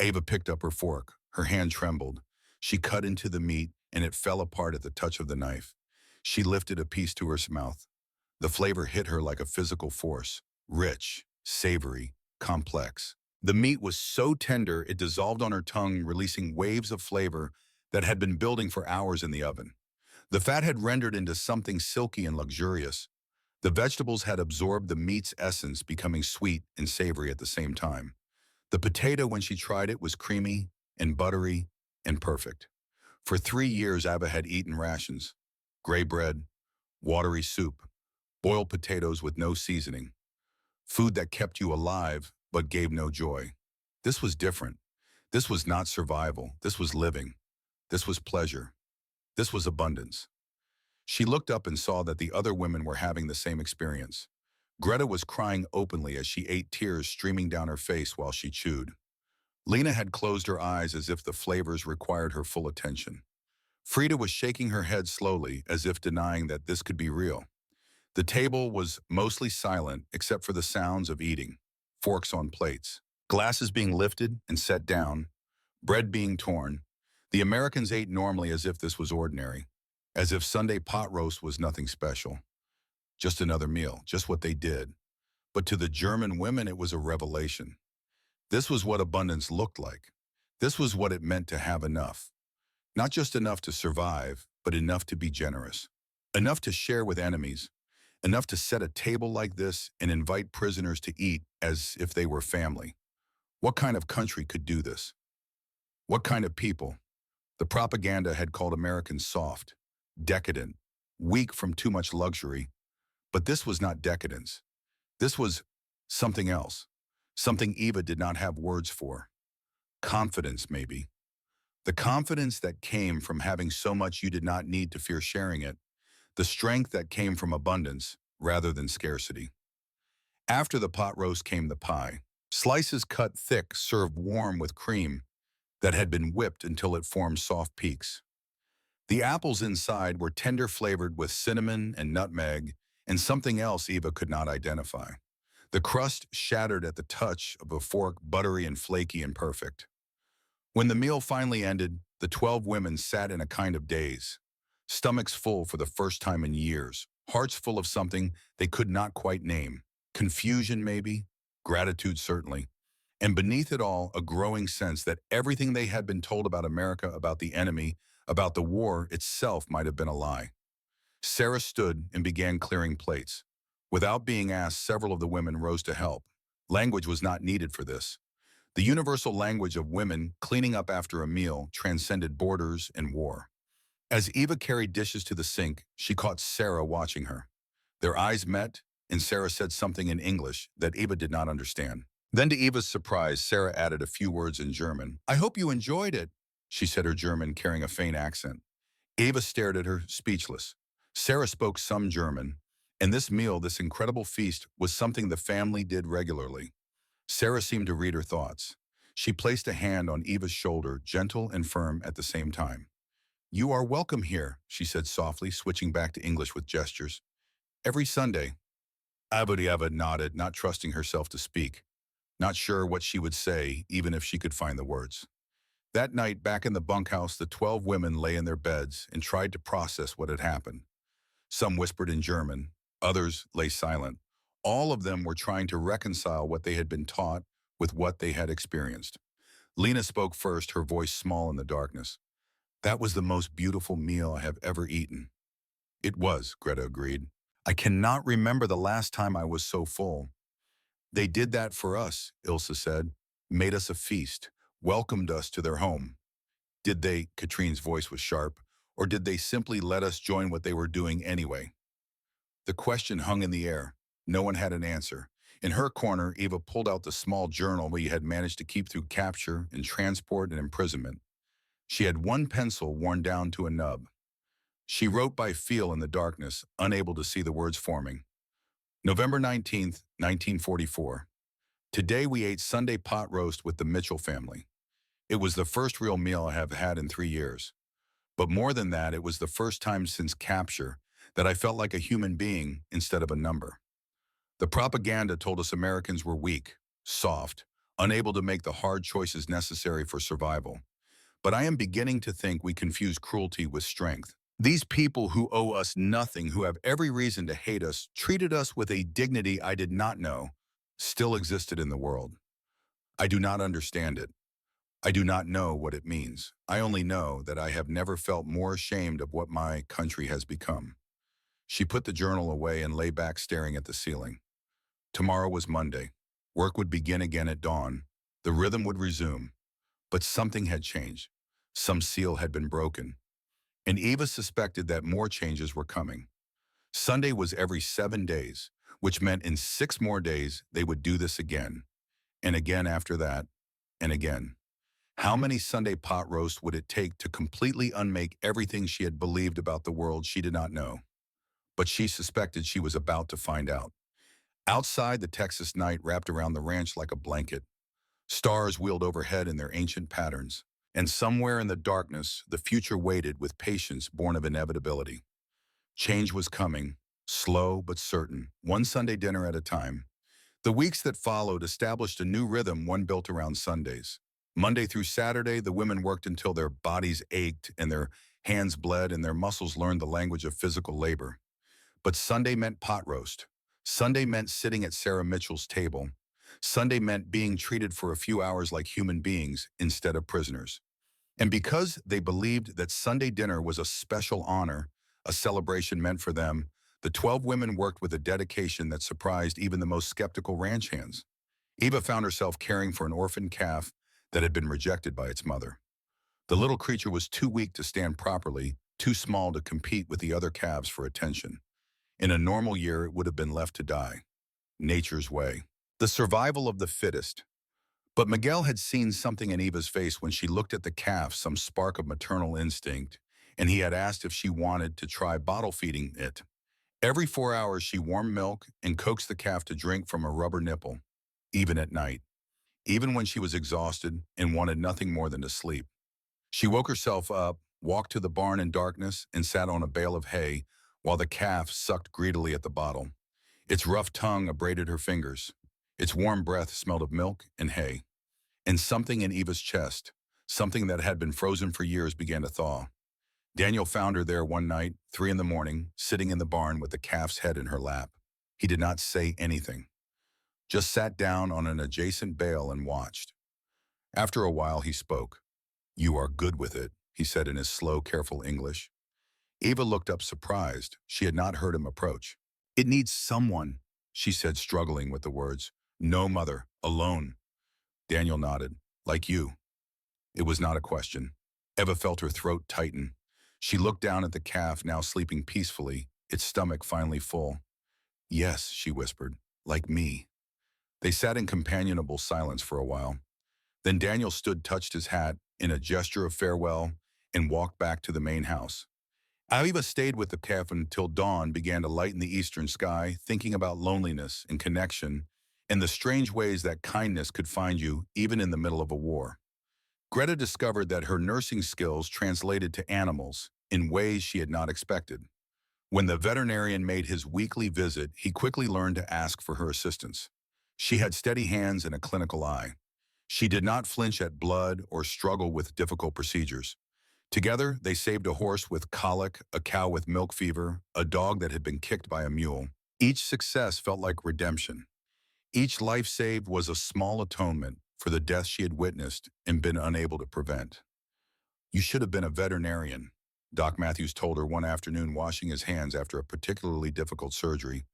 Ava picked up her fork. Her hand trembled. She cut into the meat, and it fell apart at the touch of the knife. She lifted a piece to her mouth. The flavor hit her like a physical force. Rich, savory, complex. The meat was so tender it dissolved on her tongue, releasing waves of flavor that had been building for hours in the oven. The fat had rendered into something silky and luxurious. The vegetables had absorbed the meat's essence, becoming sweet and savory at the same time. The potato, when she tried it, was creamy and buttery and perfect. For 3 years, Ava had eaten rations, gray bread, watery soup, boiled potatoes with no seasoning, food that kept you alive but gave no joy. This was different. This was not survival. This was living. This was pleasure. This was abundance. She looked up and saw that the other women were having the same experience. Greta was crying openly as she ate, tears streaming down her face while she chewed. Lena had closed her eyes as if the flavors required her full attention. Frida was shaking her head slowly, as if denying that this could be real. The table was mostly silent except for the sounds of eating, forks on plates, glasses being lifted and set down, bread being torn. The Americans ate normally, as if this was ordinary, as if Sunday pot roast was nothing special. Just another meal, just what they did. But to the German women, it was a revelation. This was what abundance looked like. This was what it meant to have enough. Not just enough to survive, but enough to be generous. Enough to share with enemies. Enough to set a table like this and invite prisoners to eat as if they were family. What kind of country could do this? What kind of people? The propaganda had called Americans soft, decadent, weak from too much luxury. But this was not decadence. This was something else. Something Eva did not have words for. Confidence, maybe. The confidence that came from having so much you did not need to fear sharing it. The strength that came from abundance rather than scarcity. After the pot roast came the pie. Slices cut thick, served warm with cream that had been whipped until it formed soft peaks. The apples inside were tender, flavored with cinnamon and nutmeg and something else Eva could not identify. The crust shattered at the touch of a fork, buttery and flaky and perfect. When the meal finally ended, the 12 women sat in a kind of daze, stomachs full for the first time in years, hearts full of something they could not quite name. Confusion, maybe, gratitude, certainly, and beneath it all, a growing sense that everything they had been told about America, about the enemy, about the war itself might have been a lie. Sarah stood and began clearing plates. Without being asked, several of the women rose to help. Language was not needed for this. The universal language of women cleaning up after a meal transcended borders and war. As Eva carried dishes to the sink, she caught Sarah watching her. Their eyes met, and Sarah said something in English that Eva did not understand. Then, to Eva's surprise, Sarah added a few words in German. "I hope you enjoyed it," she said, her German carrying a faint accent. Eva stared at her, speechless. Sarah spoke some German, and this meal, this incredible feast, was something the family did regularly. Sarah seemed to read her thoughts. She placed a hand on Eva's shoulder, gentle and firm at the same time. "You are welcome here," she said softly, switching back to English with gestures. "Every Sunday." Eva nodded, not trusting herself to speak, not sure what she would say, even if she could find the words. That night, back in the bunkhouse, the 12 women lay in their beds and tried to process what had happened. Some whispered in German, others lay silent. All of them were trying to reconcile what they had been taught with what they had experienced. Lena spoke first, her voice small in the darkness. "That was the most beautiful meal I have ever eaten." "It was," Greta agreed. "I cannot remember the last time I was so full." "They did that for us," Ilse said. "Made us a feast, welcomed us to their home." "Did they," Katrine's voice was sharp, "or did they simply let us join what they were doing anyway?" The question hung in the air. No one had an answer. In her corner, Eva pulled out the small journal we had managed to keep through capture and transport and imprisonment. She had one pencil worn down to a nub. She wrote by feel in the darkness, unable to see the words forming. November 19th, 1944. Today we ate Sunday pot roast with the Mitchell family. It was the first real meal I have had in 3 years. But more than that, it was the first time since capture that I felt like a human being instead of a number. The propaganda told us Americans were weak, soft, unable to make the hard choices necessary for survival. But I am beginning to think we confuse cruelty with strength. These people who owe us nothing, who have every reason to hate us, treated us with a dignity I did not know, still existed in the world. I do not understand it. I do not know what it means. I only know that I have never felt more ashamed of what my country has become. She put the journal away and lay back staring at the ceiling. Tomorrow was Monday. Work would begin again at dawn. The rhythm would resume. But something had changed. Some seal had been broken. And Eva suspected that more changes were coming. Sunday was every 7 days, which meant in 6 more days they would do this again. And again after that, and again. How many Sunday pot roasts would it take to completely unmake everything she had believed about the world she did not know? But she suspected she was about to find out. Outside, the Texas night wrapped around the ranch like a blanket. Stars wheeled overhead in their ancient patterns. And somewhere in the darkness, the future waited with patience born of inevitability. Change was coming, slow but certain, one Sunday dinner at a time. The weeks that followed established a new rhythm, one built around Sundays. Monday through Saturday, the women worked until their bodies ached and their hands bled and their muscles learned the language of physical labor. But Sunday meant pot roast. Sunday meant sitting at Sarah Mitchell's table. Sunday meant being treated for a few hours like human beings instead of prisoners. And because they believed that Sunday dinner was a special honor, a celebration meant for them, the 12 women worked with a dedication that surprised even the most skeptical ranch hands. Eva found herself caring for an orphan calf that had been rejected by its mother. The little creature was too weak to stand properly, too small to compete with the other calves for attention. In a normal year, it would have been left to die. Nature's way. The survival of the fittest. But Miguel had seen something in Eva's face when she looked at the calf, some spark of maternal instinct, and he had asked if she wanted to try bottle feeding it. Every 4 hours, she warmed milk and coaxed the calf to drink from a rubber nipple, even at night, even when she was exhausted and wanted nothing more than to sleep. She woke herself up, walked to the barn in darkness, and sat on a bale of hay while the calf sucked greedily at the bottle. Its rough tongue abraded her fingers. Its warm breath smelled of milk and hay. And something in Eva's chest, something that had been frozen for years, began to thaw. Daniel found her there one night, 3 in the morning, sitting in the barn with the calf's head in her lap. He did not say anything, just sat down on an adjacent bale and watched. After a while, he spoke. "You are good with it," he said in his slow, careful English. Eva looked up surprised. She had not heard him approach. "It needs someone," she said, struggling with the words. "No, mother, alone." Daniel nodded. "Like you." It was not a question. Eva felt her throat tighten. She looked down at the calf, now sleeping peacefully, its stomach finally full. "Yes," she whispered, "like me." They sat in companionable silence for a while. Then Daniel stood, touched his hat in a gesture of farewell, and walked back to the main house. Eva stayed with the calf until dawn began to lighten the eastern sky, thinking about loneliness and connection, and the strange ways that kindness could find you even in the middle of a war. Greta discovered that her nursing skills translated to animals in ways she had not expected. When the veterinarian made his weekly visit, he quickly learned to ask for her assistance. She had steady hands and a clinical eye. She did not flinch at blood or struggle with difficult procedures. Together, they saved a horse with colic, a cow with milk fever, a dog that had been kicked by a mule. Each success felt like redemption. Each life saved was a small atonement for the death she had witnessed and been unable to prevent. "You should have been a veterinarian," Doc Matthews told her one afternoon, washing his hands after a particularly difficult surgery.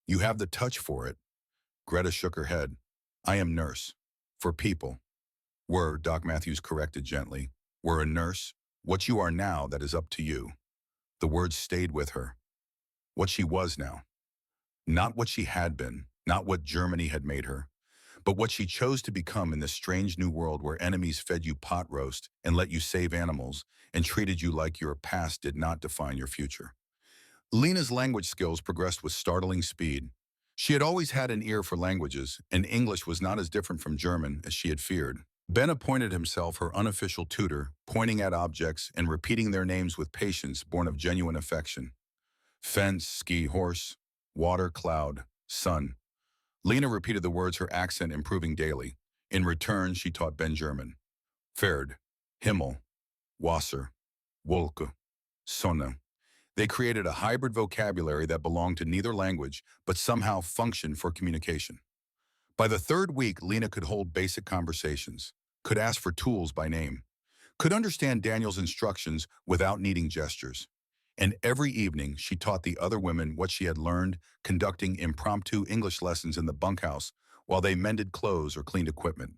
"You have the touch for it." Greta shook her head. "I am nurse. For people." "Were," Doc Matthews corrected gently. "Were a nurse. What you are now, that is up to you." The words stayed with her. What she was now. Not what she had been, not what Germany had made her, but what she chose to become in this strange new world where enemies fed you pot roast and let you save animals and treated you like your past did not define your future. Lena's language skills progressed with startling speed. She had always had an ear for languages, and English was not as different from German as she had feared. Ben appointed himself her unofficial tutor, pointing at objects and repeating their names with patience born of genuine affection. Fence, ski, horse, water, cloud, sun. Lena repeated the words, her accent improving daily. In return, she taught Ben German. Ferd, Himmel, Wasser, Wolke, Sonne. They created a hybrid vocabulary that belonged to neither language, but somehow functioned for communication. By the third week, Lena could hold basic conversations, could ask for tools by name, could understand Daniel's instructions without needing gestures. And every evening, she taught the other women what she had learned, conducting impromptu English lessons in the bunkhouse while they mended clothes or cleaned equipment.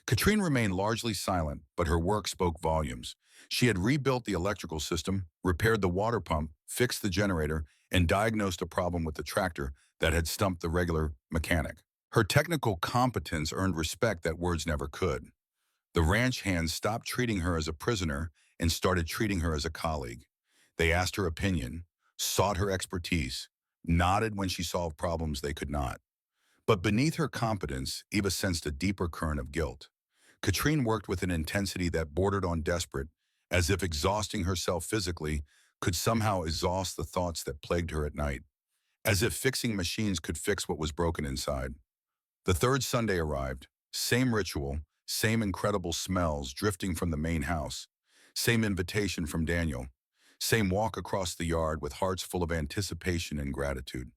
Katrine remained largely silent, but her work spoke volumes. She had rebuilt the electrical system, repaired the water pump, fixed the generator, and diagnosed a problem with the tractor that had stumped the regular mechanic. Her technical competence earned respect that words never could. The ranch hands stopped treating her as a prisoner and started treating her as a colleague. They asked her opinion, sought her expertise, nodded when she solved problems they could not. But beneath her competence, Eva sensed a deeper current of guilt. Katrine worked with an intensity that bordered on desperate, as if exhausting herself physically could somehow exhaust the thoughts that plagued her at night, as if fixing machines could fix what was broken inside. The third Sunday arrived, same ritual, same incredible smells drifting from the main house, same invitation from Daniel, same walk across the yard with hearts full of anticipation and gratitude.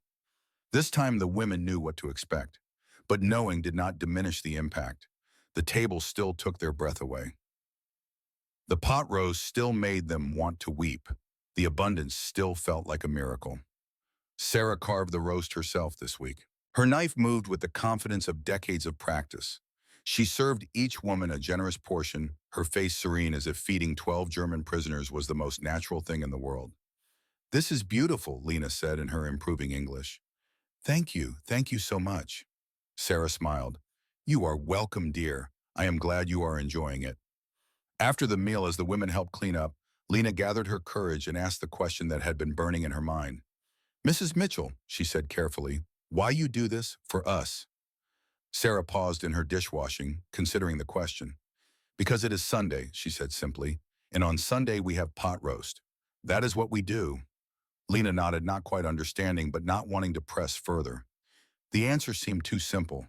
This time the women knew what to expect, but knowing did not diminish the impact. The table still took their breath away. The pot roast still made them want to weep. The abundance still felt like a miracle. Sarah carved the roast herself this week. Her knife moved with the confidence of decades of practice. She served each woman a generous portion, her face serene as if feeding 12 German prisoners was the most natural thing in the world. "This is beautiful," Lena said in her improving English. Thank you so much." Sarah smiled. "You are welcome, dear. I am glad you are enjoying it." After the meal, as the women helped clean up, Lena gathered her courage and asked the question that had been burning in her mind. "Mrs. Mitchell," she said carefully, "why you do this for us?" Sarah paused in her dishwashing, considering the question. "Because it is Sunday," she said simply, "and on Sunday we have pot roast. That is what we do." Lena nodded, not quite understanding, but not wanting to press further. The answer seemed too simple,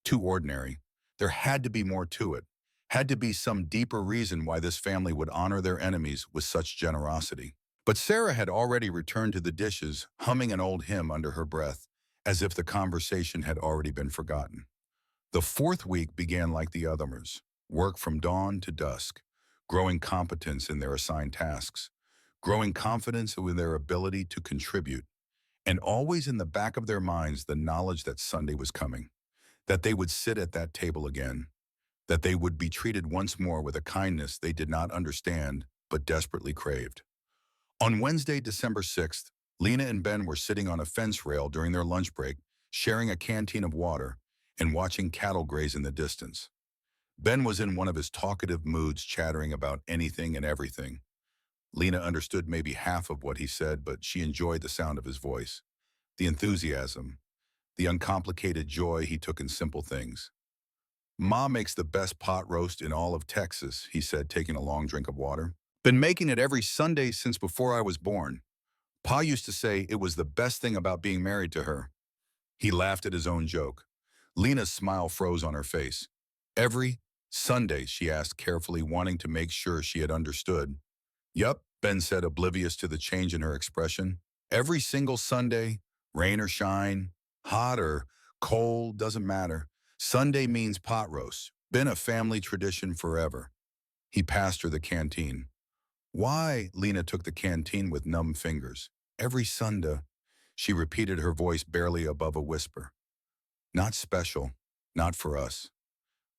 too ordinary. There had to be more to it, had to be some deeper reason why this family would honor their enemies with such generosity. But Sarah had already returned to the dishes, humming an old hymn under her breath, as if the conversation had already been forgotten. The fourth week began like the others, work from dawn to dusk, growing competence in their assigned tasks, growing confidence in their ability to contribute, and always in the back of their minds the knowledge that Sunday was coming, that they would sit at that table again, that they would be treated once more with a kindness they did not understand but desperately craved. On Wednesday, December 6th, Lena and Ben were sitting on a fence rail during their lunch break, sharing a canteen of water and watching cattle graze in the distance. Ben was in one of his talkative moods, chattering about anything and everything. Lena understood maybe half of what he said, but she enjoyed the sound of his voice, the enthusiasm, the uncomplicated joy he took in simple things. "Ma makes the best pot roast in all of Texas," he said, taking a long drink of water. "Been making it every Sunday since before I was born. Pa used to say it was the best thing about being married to her." He laughed at his own joke. Lena's smile froze on her face. "Every Sunday?" she asked carefully, wanting to make sure she had understood. "Yup," Ben said, oblivious to the change in her expression. "Every single Sunday, rain or shine, hot or cold, doesn't matter. Sunday means pot roast. Been a family tradition forever." He passed her the canteen. "Why?" Lena took the canteen with numb fingers. "Every Sunday," she repeated, her voice barely above a whisper. "Not special. Not for us."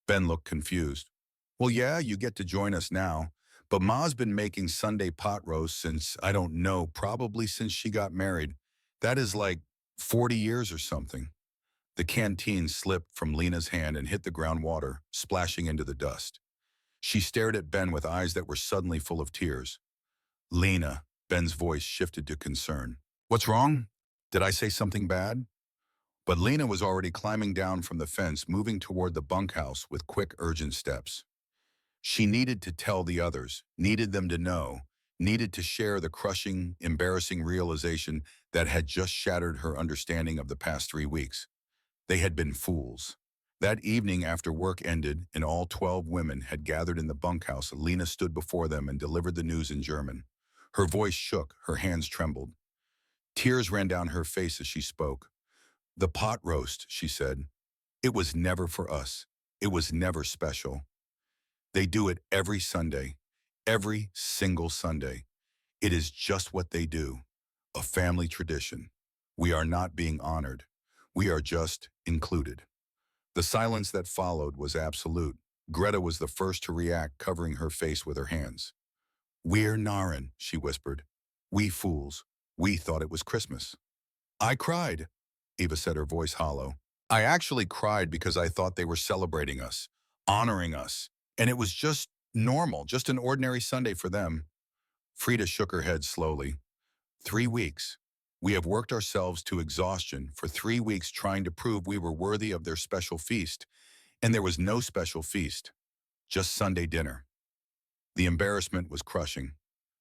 Ben looked confused. "Well, yeah, you get to join us now. But Ma's been making Sunday pot roast since, I don't know, probably since she got married. That is like 40 years or something." The canteen slipped from Lena's hand and hit the groundwater, splashing into the dust. She stared at Ben with eyes that were suddenly full of tears. "Lena," Ben's voice shifted to concern. "What's wrong? Did I say something bad?" But Lena was already climbing down from the fence, moving toward the bunkhouse with quick, urgent steps. She needed to tell the others, needed them to know, needed to share the crushing, embarrassing realization that had just shattered her understanding of the past 3 weeks. They had been fools. That evening after work ended and all 12 women had gathered in the bunkhouse, Lena stood before them and delivered the news in German. Her voice shook, her hands trembled. Tears ran down her face as she spoke. "The pot roast," she said. "It was never for us. It was never special. They do it every Sunday, every single Sunday. It is just what they do, a family tradition. We are not being honored. We are just included." The silence that followed was absolute. Greta was the first to react, covering her face with her hands. "We're Naren," she whispered. "We fools. We thought it was Christmas." "I cried," Eva said, her voice hollow. "I actually cried because I thought they were celebrating us, honoring us, and it was just normal, just an ordinary Sunday for them." Frida shook her head slowly. 3 weeks. We have worked ourselves to exhaustion for 3 weeks trying to prove we were worthy of their special feast, and there was no special feast, just Sunday dinner. The embarrassment was crushing,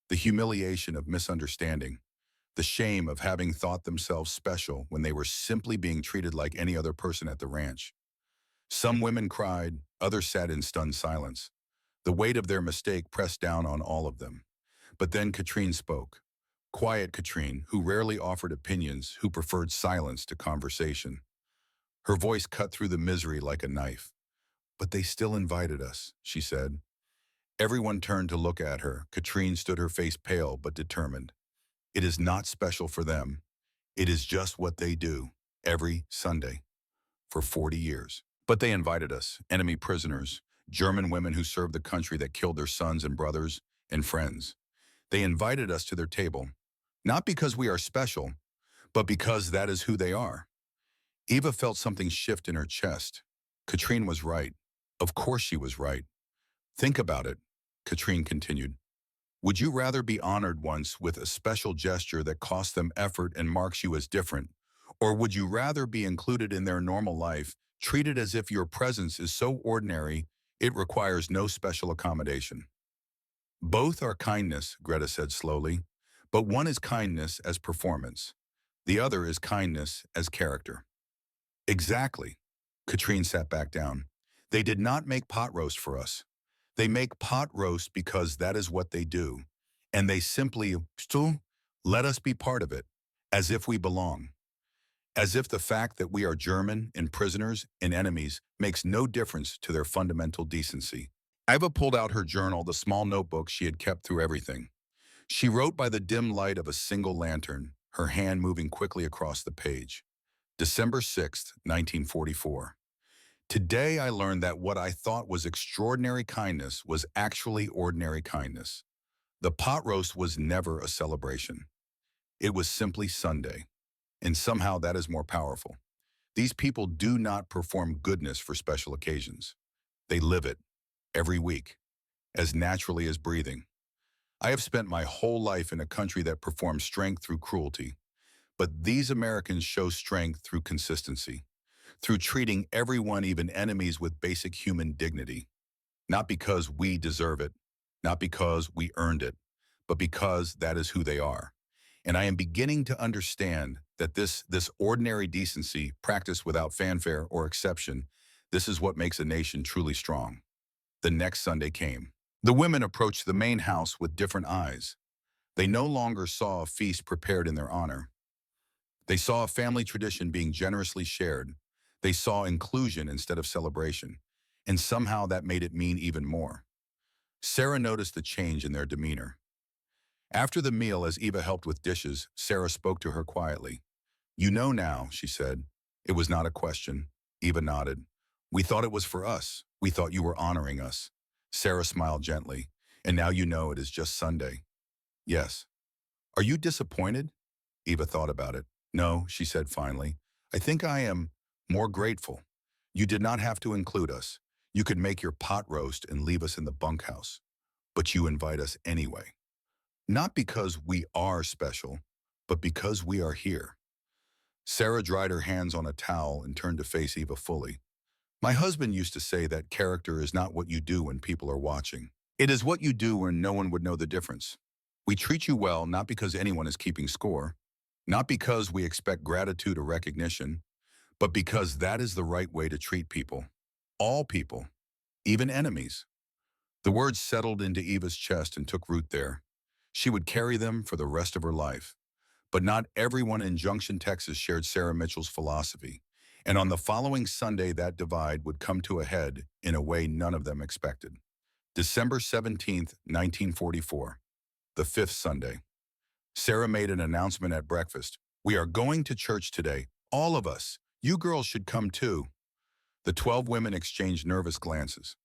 the humiliation of misunderstanding, the shame of having thought themselves special when they were simply being treated like any other person at the ranch. Some women cried, others sat in stunned silence. The weight of their mistake pressed down on all of them. But then Katrine spoke. Quiet Katrine, who rarely offered opinions, who preferred silence to conversation. Her voice cut through the misery like a knife. "But they still invited us," she said. Everyone turned to look at her. Katrine stood, her face pale but determined. "It is not special for them. It is just what they do, every Sunday, for 40 years. But they invited us, enemy prisoners, German women who served the country that killed their sons and brothers and friends. They invited us to their table, not because we are special, but because that is who they are." Eva felt something shift in her chest. Katrine was right. Of course she was right. "Think about it," Katrine continued. "Would you rather be honored once with a special gesture that costs them effort and marks you as different? Or would you rather be included in their normal life, treated as if your presence is so ordinary it requires no special accommodation?" "Both are kindness," Greta said slowly, "but one is kindness as performance. The other is kindness as character." "Exactly." Katrine sat back down. "They did not make pot roast for us. They make pot roast because that is what they do. And they simply still let us be part of it, as if we belong. As if the fact that we are German and prisoners and enemies makes no difference to their fundamental decency." Iva pulled out her journal, the small notebook she had kept through everything. She wrote by the dim light of a single lantern, her hand moving quickly across the page. December 6th, 1944. "Today I learned that what I thought was extraordinary kindness was actually ordinary kindness. The pot roast was never a celebration. It was simply Sunday. And somehow that is more powerful. These people do not perform goodness for special occasions. They live it, every week, as naturally as breathing. I have spent my whole life in a country that performs strength through cruelty. But these Americans show strength through consistency, through treating everyone, even enemies, with basic human dignity. Not because we deserve it, not because we earned it, but because that is who they are. And I am beginning to understand that this ordinary decency, practiced without fanfare or exception, this is what makes a nation truly strong." The next Sunday came. The women approached the main house with different eyes. They no longer saw a feast prepared in their honor. They saw a family tradition being generously shared. They saw inclusion instead of celebration. And somehow that made it mean even more. Sarah noticed the change in their demeanor. After the meal, as Eva helped with dishes, Sarah spoke to her quietly. "You know now," she said. It was not a question. Eva nodded. "We thought it was for us. We thought you were honoring us." Sarah smiled gently. "And now you know it is just Sunday." "Yes." "Are you disappointed?" Eva thought about it. "No," she said finally. "I think I am more grateful. You did not have to include us. You could make your pot roast and leave us in the bunkhouse. But you invite us anyway. Not because we are special, but because we are here." Sarah dried her hands on a towel and turned to face Eva fully. "My husband used to say that character is not what you do when people are watching. It is what you do when no one would know the difference. We treat you well not because anyone is keeping score, not because we expect gratitude or recognition, but because that is the right way to treat people. All people, even enemies. The words settled into Eva's chest and took root there. She would carry them for the rest of her life. But not everyone in Junction, Texas shared Sarah Mitchell's philosophy. And on the following Sunday, that divide would come to a head in a way none of them expected. December 17th, 1944, the fifth Sunday. Sarah made an announcement at breakfast. "We are going to church today, all of us. You girls should come too." The 12 women exchanged nervous glances.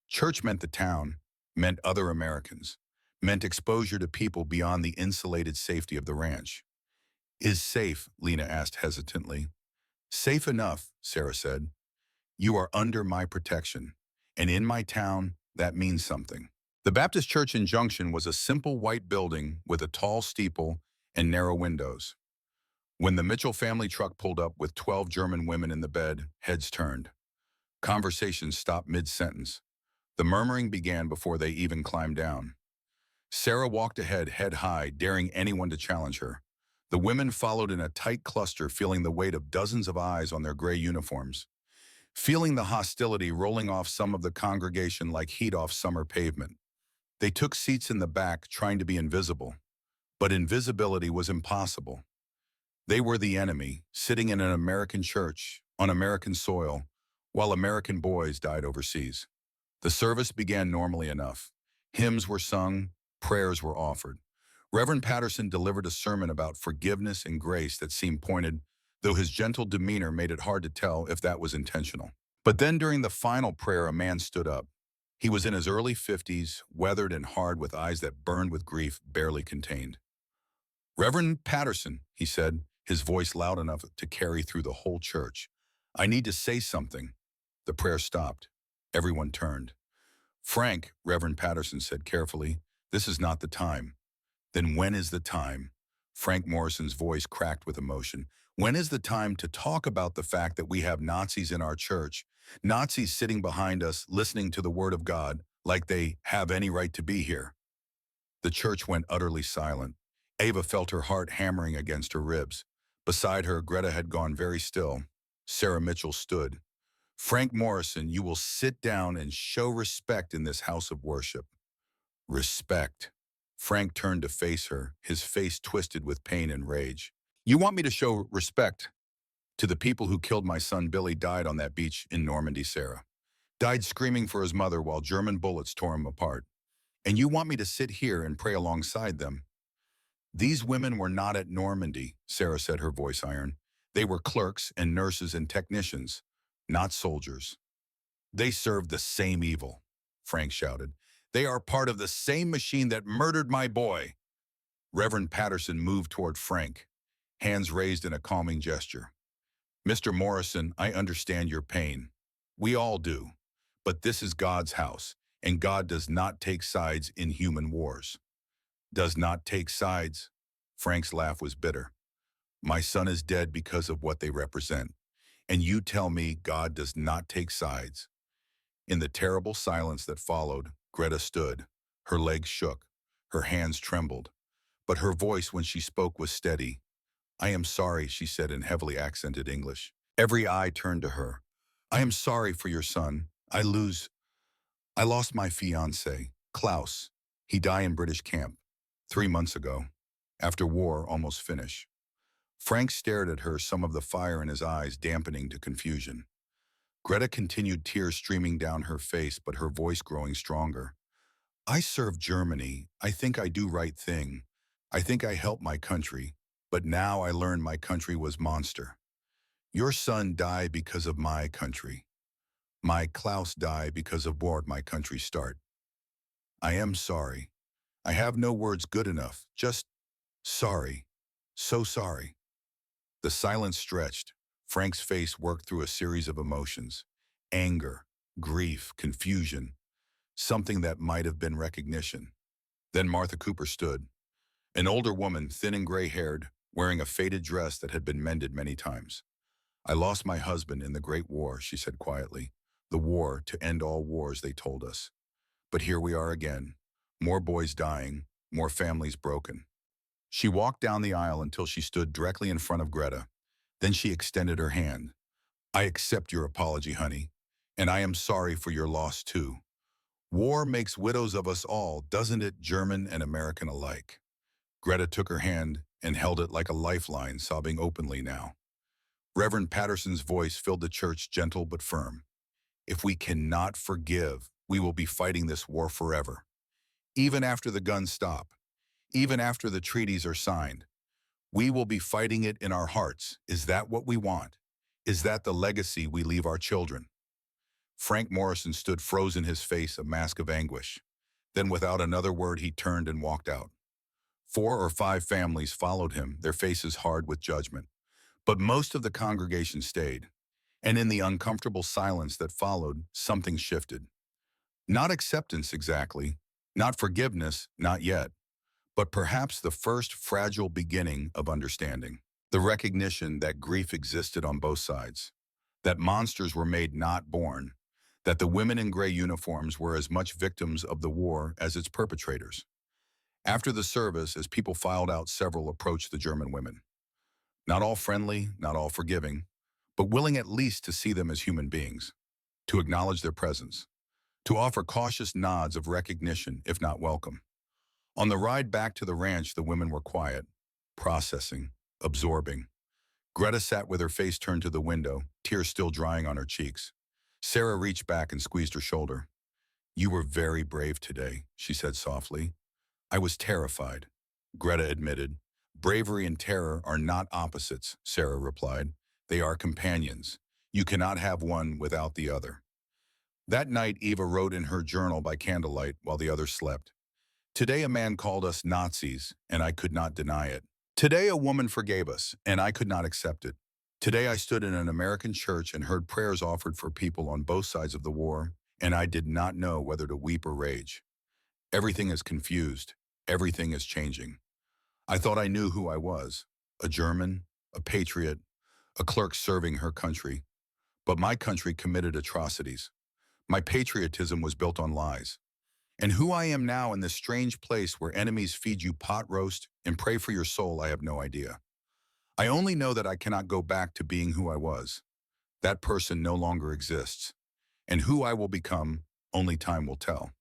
Church meant the town, meant other Americans, meant exposure to people beyond the insulated safety of the ranch. "Is safe?" Lena asked hesitantly. "Safe enough," Sarah said. "You are under my protection, and in my town, that means something." The Baptist Church in Junction was a simple white building with a tall steeple and narrow windows. When the Mitchell family truck pulled up with 12 German women in the bed, heads turned. Conversations stopped mid-sentence. The murmuring began before they even climbed down. Sarah walked ahead, head high, daring anyone to challenge her. The women followed in a tight cluster, feeling the weight of dozens of eyes on their gray uniforms, feeling the hostility rolling off some of the congregation like heat off summer pavement. They took seats in the back, trying to be invisible. But invisibility was impossible. They were the enemy, sitting in an American church, on American soil, while American boys died overseas. The service began normally enough. Hymns were sung, prayers were offered. Reverend Patterson delivered a sermon about forgiveness and grace that seemed pointed, though his gentle demeanor made it hard to tell if that was intentional. But then during the final prayer, a man stood up. He was in his early 50s, weathered and hard with eyes that burned with grief barely contained. "Reverend Patterson," he said, his voice loud enough to carry through the whole church. "I need to say something." The prayer stopped. Everyone turned. "Frank," Reverend Patterson said carefully, "this is not the time." "Then when is the time?" Frank Morrison's voice cracked with emotion. "When is the time to talk about the fact that we have Nazis in our church? Nazis sitting behind us, listening to the word of God, like they have any right to be here." The church went utterly silent. Ava felt her heart hammering against her ribs. Beside her, Greta had gone very still. Sarah Mitchell stood. "Frank Morrison, you will sit down and show respect in this house of worship." "Respect." Frank turned to face her, his face twisted with pain and rage. "You want me to show respect to the people who killed my son Billy, died on that beach in Normandy, Sarah. Died screaming for his mother while German bullets tore him apart. And you want me to sit here and pray alongside them?" "These women were not at Normandy," Sarah said, her voice iron. "They were clerks and nurses and technicians, not soldiers." "They served the same evil," Frank shouted. "They are part of the same machine that murdered my boy." Reverend Patterson moved toward Frank, hands raised in a calming gesture. "Mr. Morrison, I understand your pain. We all do. But this is God's house, and God does not take sides in human wars." "Does not take sides?" Frank's laugh was bitter. "My son is dead because of what they represent. And you tell me God does not take sides?" In the terrible silence that followed, Greta stood. Her legs shook. Her hands trembled. But her voice when she spoke was steady. "I am sorry," she said in heavily accented English. Every eye turned to her. "I am sorry for your son. I lost my fiancé, Klaus. He died in British camp 3 months ago, after war almost finished." Frank stared at her, some of the fire in his eyes dampening to confusion. Greta continued, tears streaming down her face, but her voice growing stronger. "I serve Germany. I think I do right thing. I think I help my country. But now I learn my country was monster. Your son died because of my country. My Klaus died because of war my country start. I am sorry. I have no words good enough. Just sorry. So sorry." The silence stretched. Frank's face worked through a series of emotions. Anger, grief, confusion. Something that might have been recognition. Then Martha Cooper stood. An older woman, thin and gray-haired, wearing a faded dress that had been mended many times. "I lost my husband in the Great War," she said quietly. "The war to end all wars, they told us. But here we are again. More boys dying, more families broken." She walked down the aisle until she stood directly in front of Greta. Then she extended her hand. I accept your apology, honey, and I am sorry for your loss too. War makes widows of us all, doesn't it, German and American alike? Greta took her hand and held it like a lifeline, sobbing openly now. Reverend Patterson's voice filled the church, gentle but firm. If we cannot forgive, we will be fighting this war forever. Even after the guns stop, even after the treaties are signed, we will be fighting it in our hearts. Is that what we want? Is that the legacy we leave our children? Frank Morrison stood frozen, his face a mask of anguish. Then without another word, he turned and walked out. 4 or 5 families followed him, their faces hard with judgment. But most of the congregation stayed. And in the uncomfortable silence that followed, something shifted. Not acceptance exactly, not forgiveness, not yet, but perhaps the first fragile beginning of understanding. The recognition that grief existed on both sides, that monsters were made, not born, that the women in gray uniforms were as much victims of the war as its perpetrators. After the service, as people filed out, several approached the German women. Not all friendly, not all forgiving, but willing at least to see them as human beings, to acknowledge their presence, to offer cautious nods of recognition, if not welcome. On the ride back to the ranch, the women were quiet, processing, absorbing. Greta sat with her face turned to the window, tears still drying on her cheeks. Sarah reached back and squeezed her shoulder. "You were very brave today," she said softly. "I was terrified," Greta admitted. "Bravery and terror are not opposites," Sarah replied. "They are companions. You cannot have one without the other." That night, Eva wrote in her journal by candlelight while the others slept. "Today a man called us Nazis, and I could not deny it. Today a woman forgave us, and I could not accept it. Today I stood in an American church and heard prayers offered for people on both sides of the war, and I did not know whether to weep or rage. Everything is confused. Everything is changing. I thought I knew who I was, a German, a patriot, a clerk serving her country. But my country committed atrocities. My patriotism was built on lies. And who I am now in this strange place where enemies feed you pot roast and pray for your soul, I have no idea. I only know that I cannot go back to being who I was. That person no longer exists. And who I will become, only time will tell."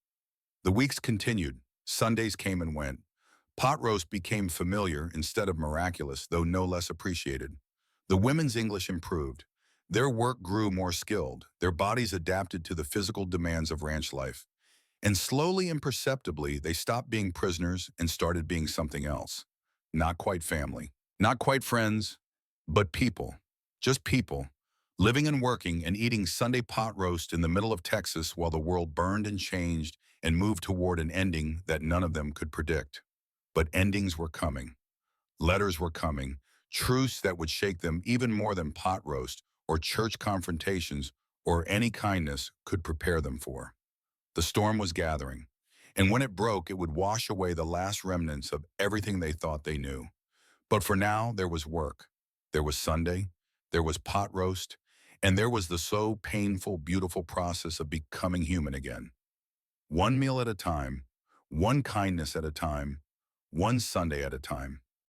The weeks continued. Sundays came and went. Pot roast became familiar instead of miraculous, though no less appreciated. The women's English improved. Their work grew more skilled. Their bodies adapted to the physical demands of ranch life. And slowly and perceptibly, they stopped being prisoners and started being something else. Not quite family, not quite friends, but people. Just people, living and working and eating Sunday pot roast in the middle of Texas while the world burned and changed and moved toward an ending that none of them could predict. But endings were coming. Letters were coming. Truths that would shake them even more than pot roast or church confrontations or any kindness could prepare them for. The storm was gathering, and when it broke, it would wash away the last remnants of everything they thought they knew. But for now, there was work. There was Sunday, there was pot roast, and there was the so painful, beautiful process of becoming human again. One meal at a time, one kindness at a time, one Sunday at a time.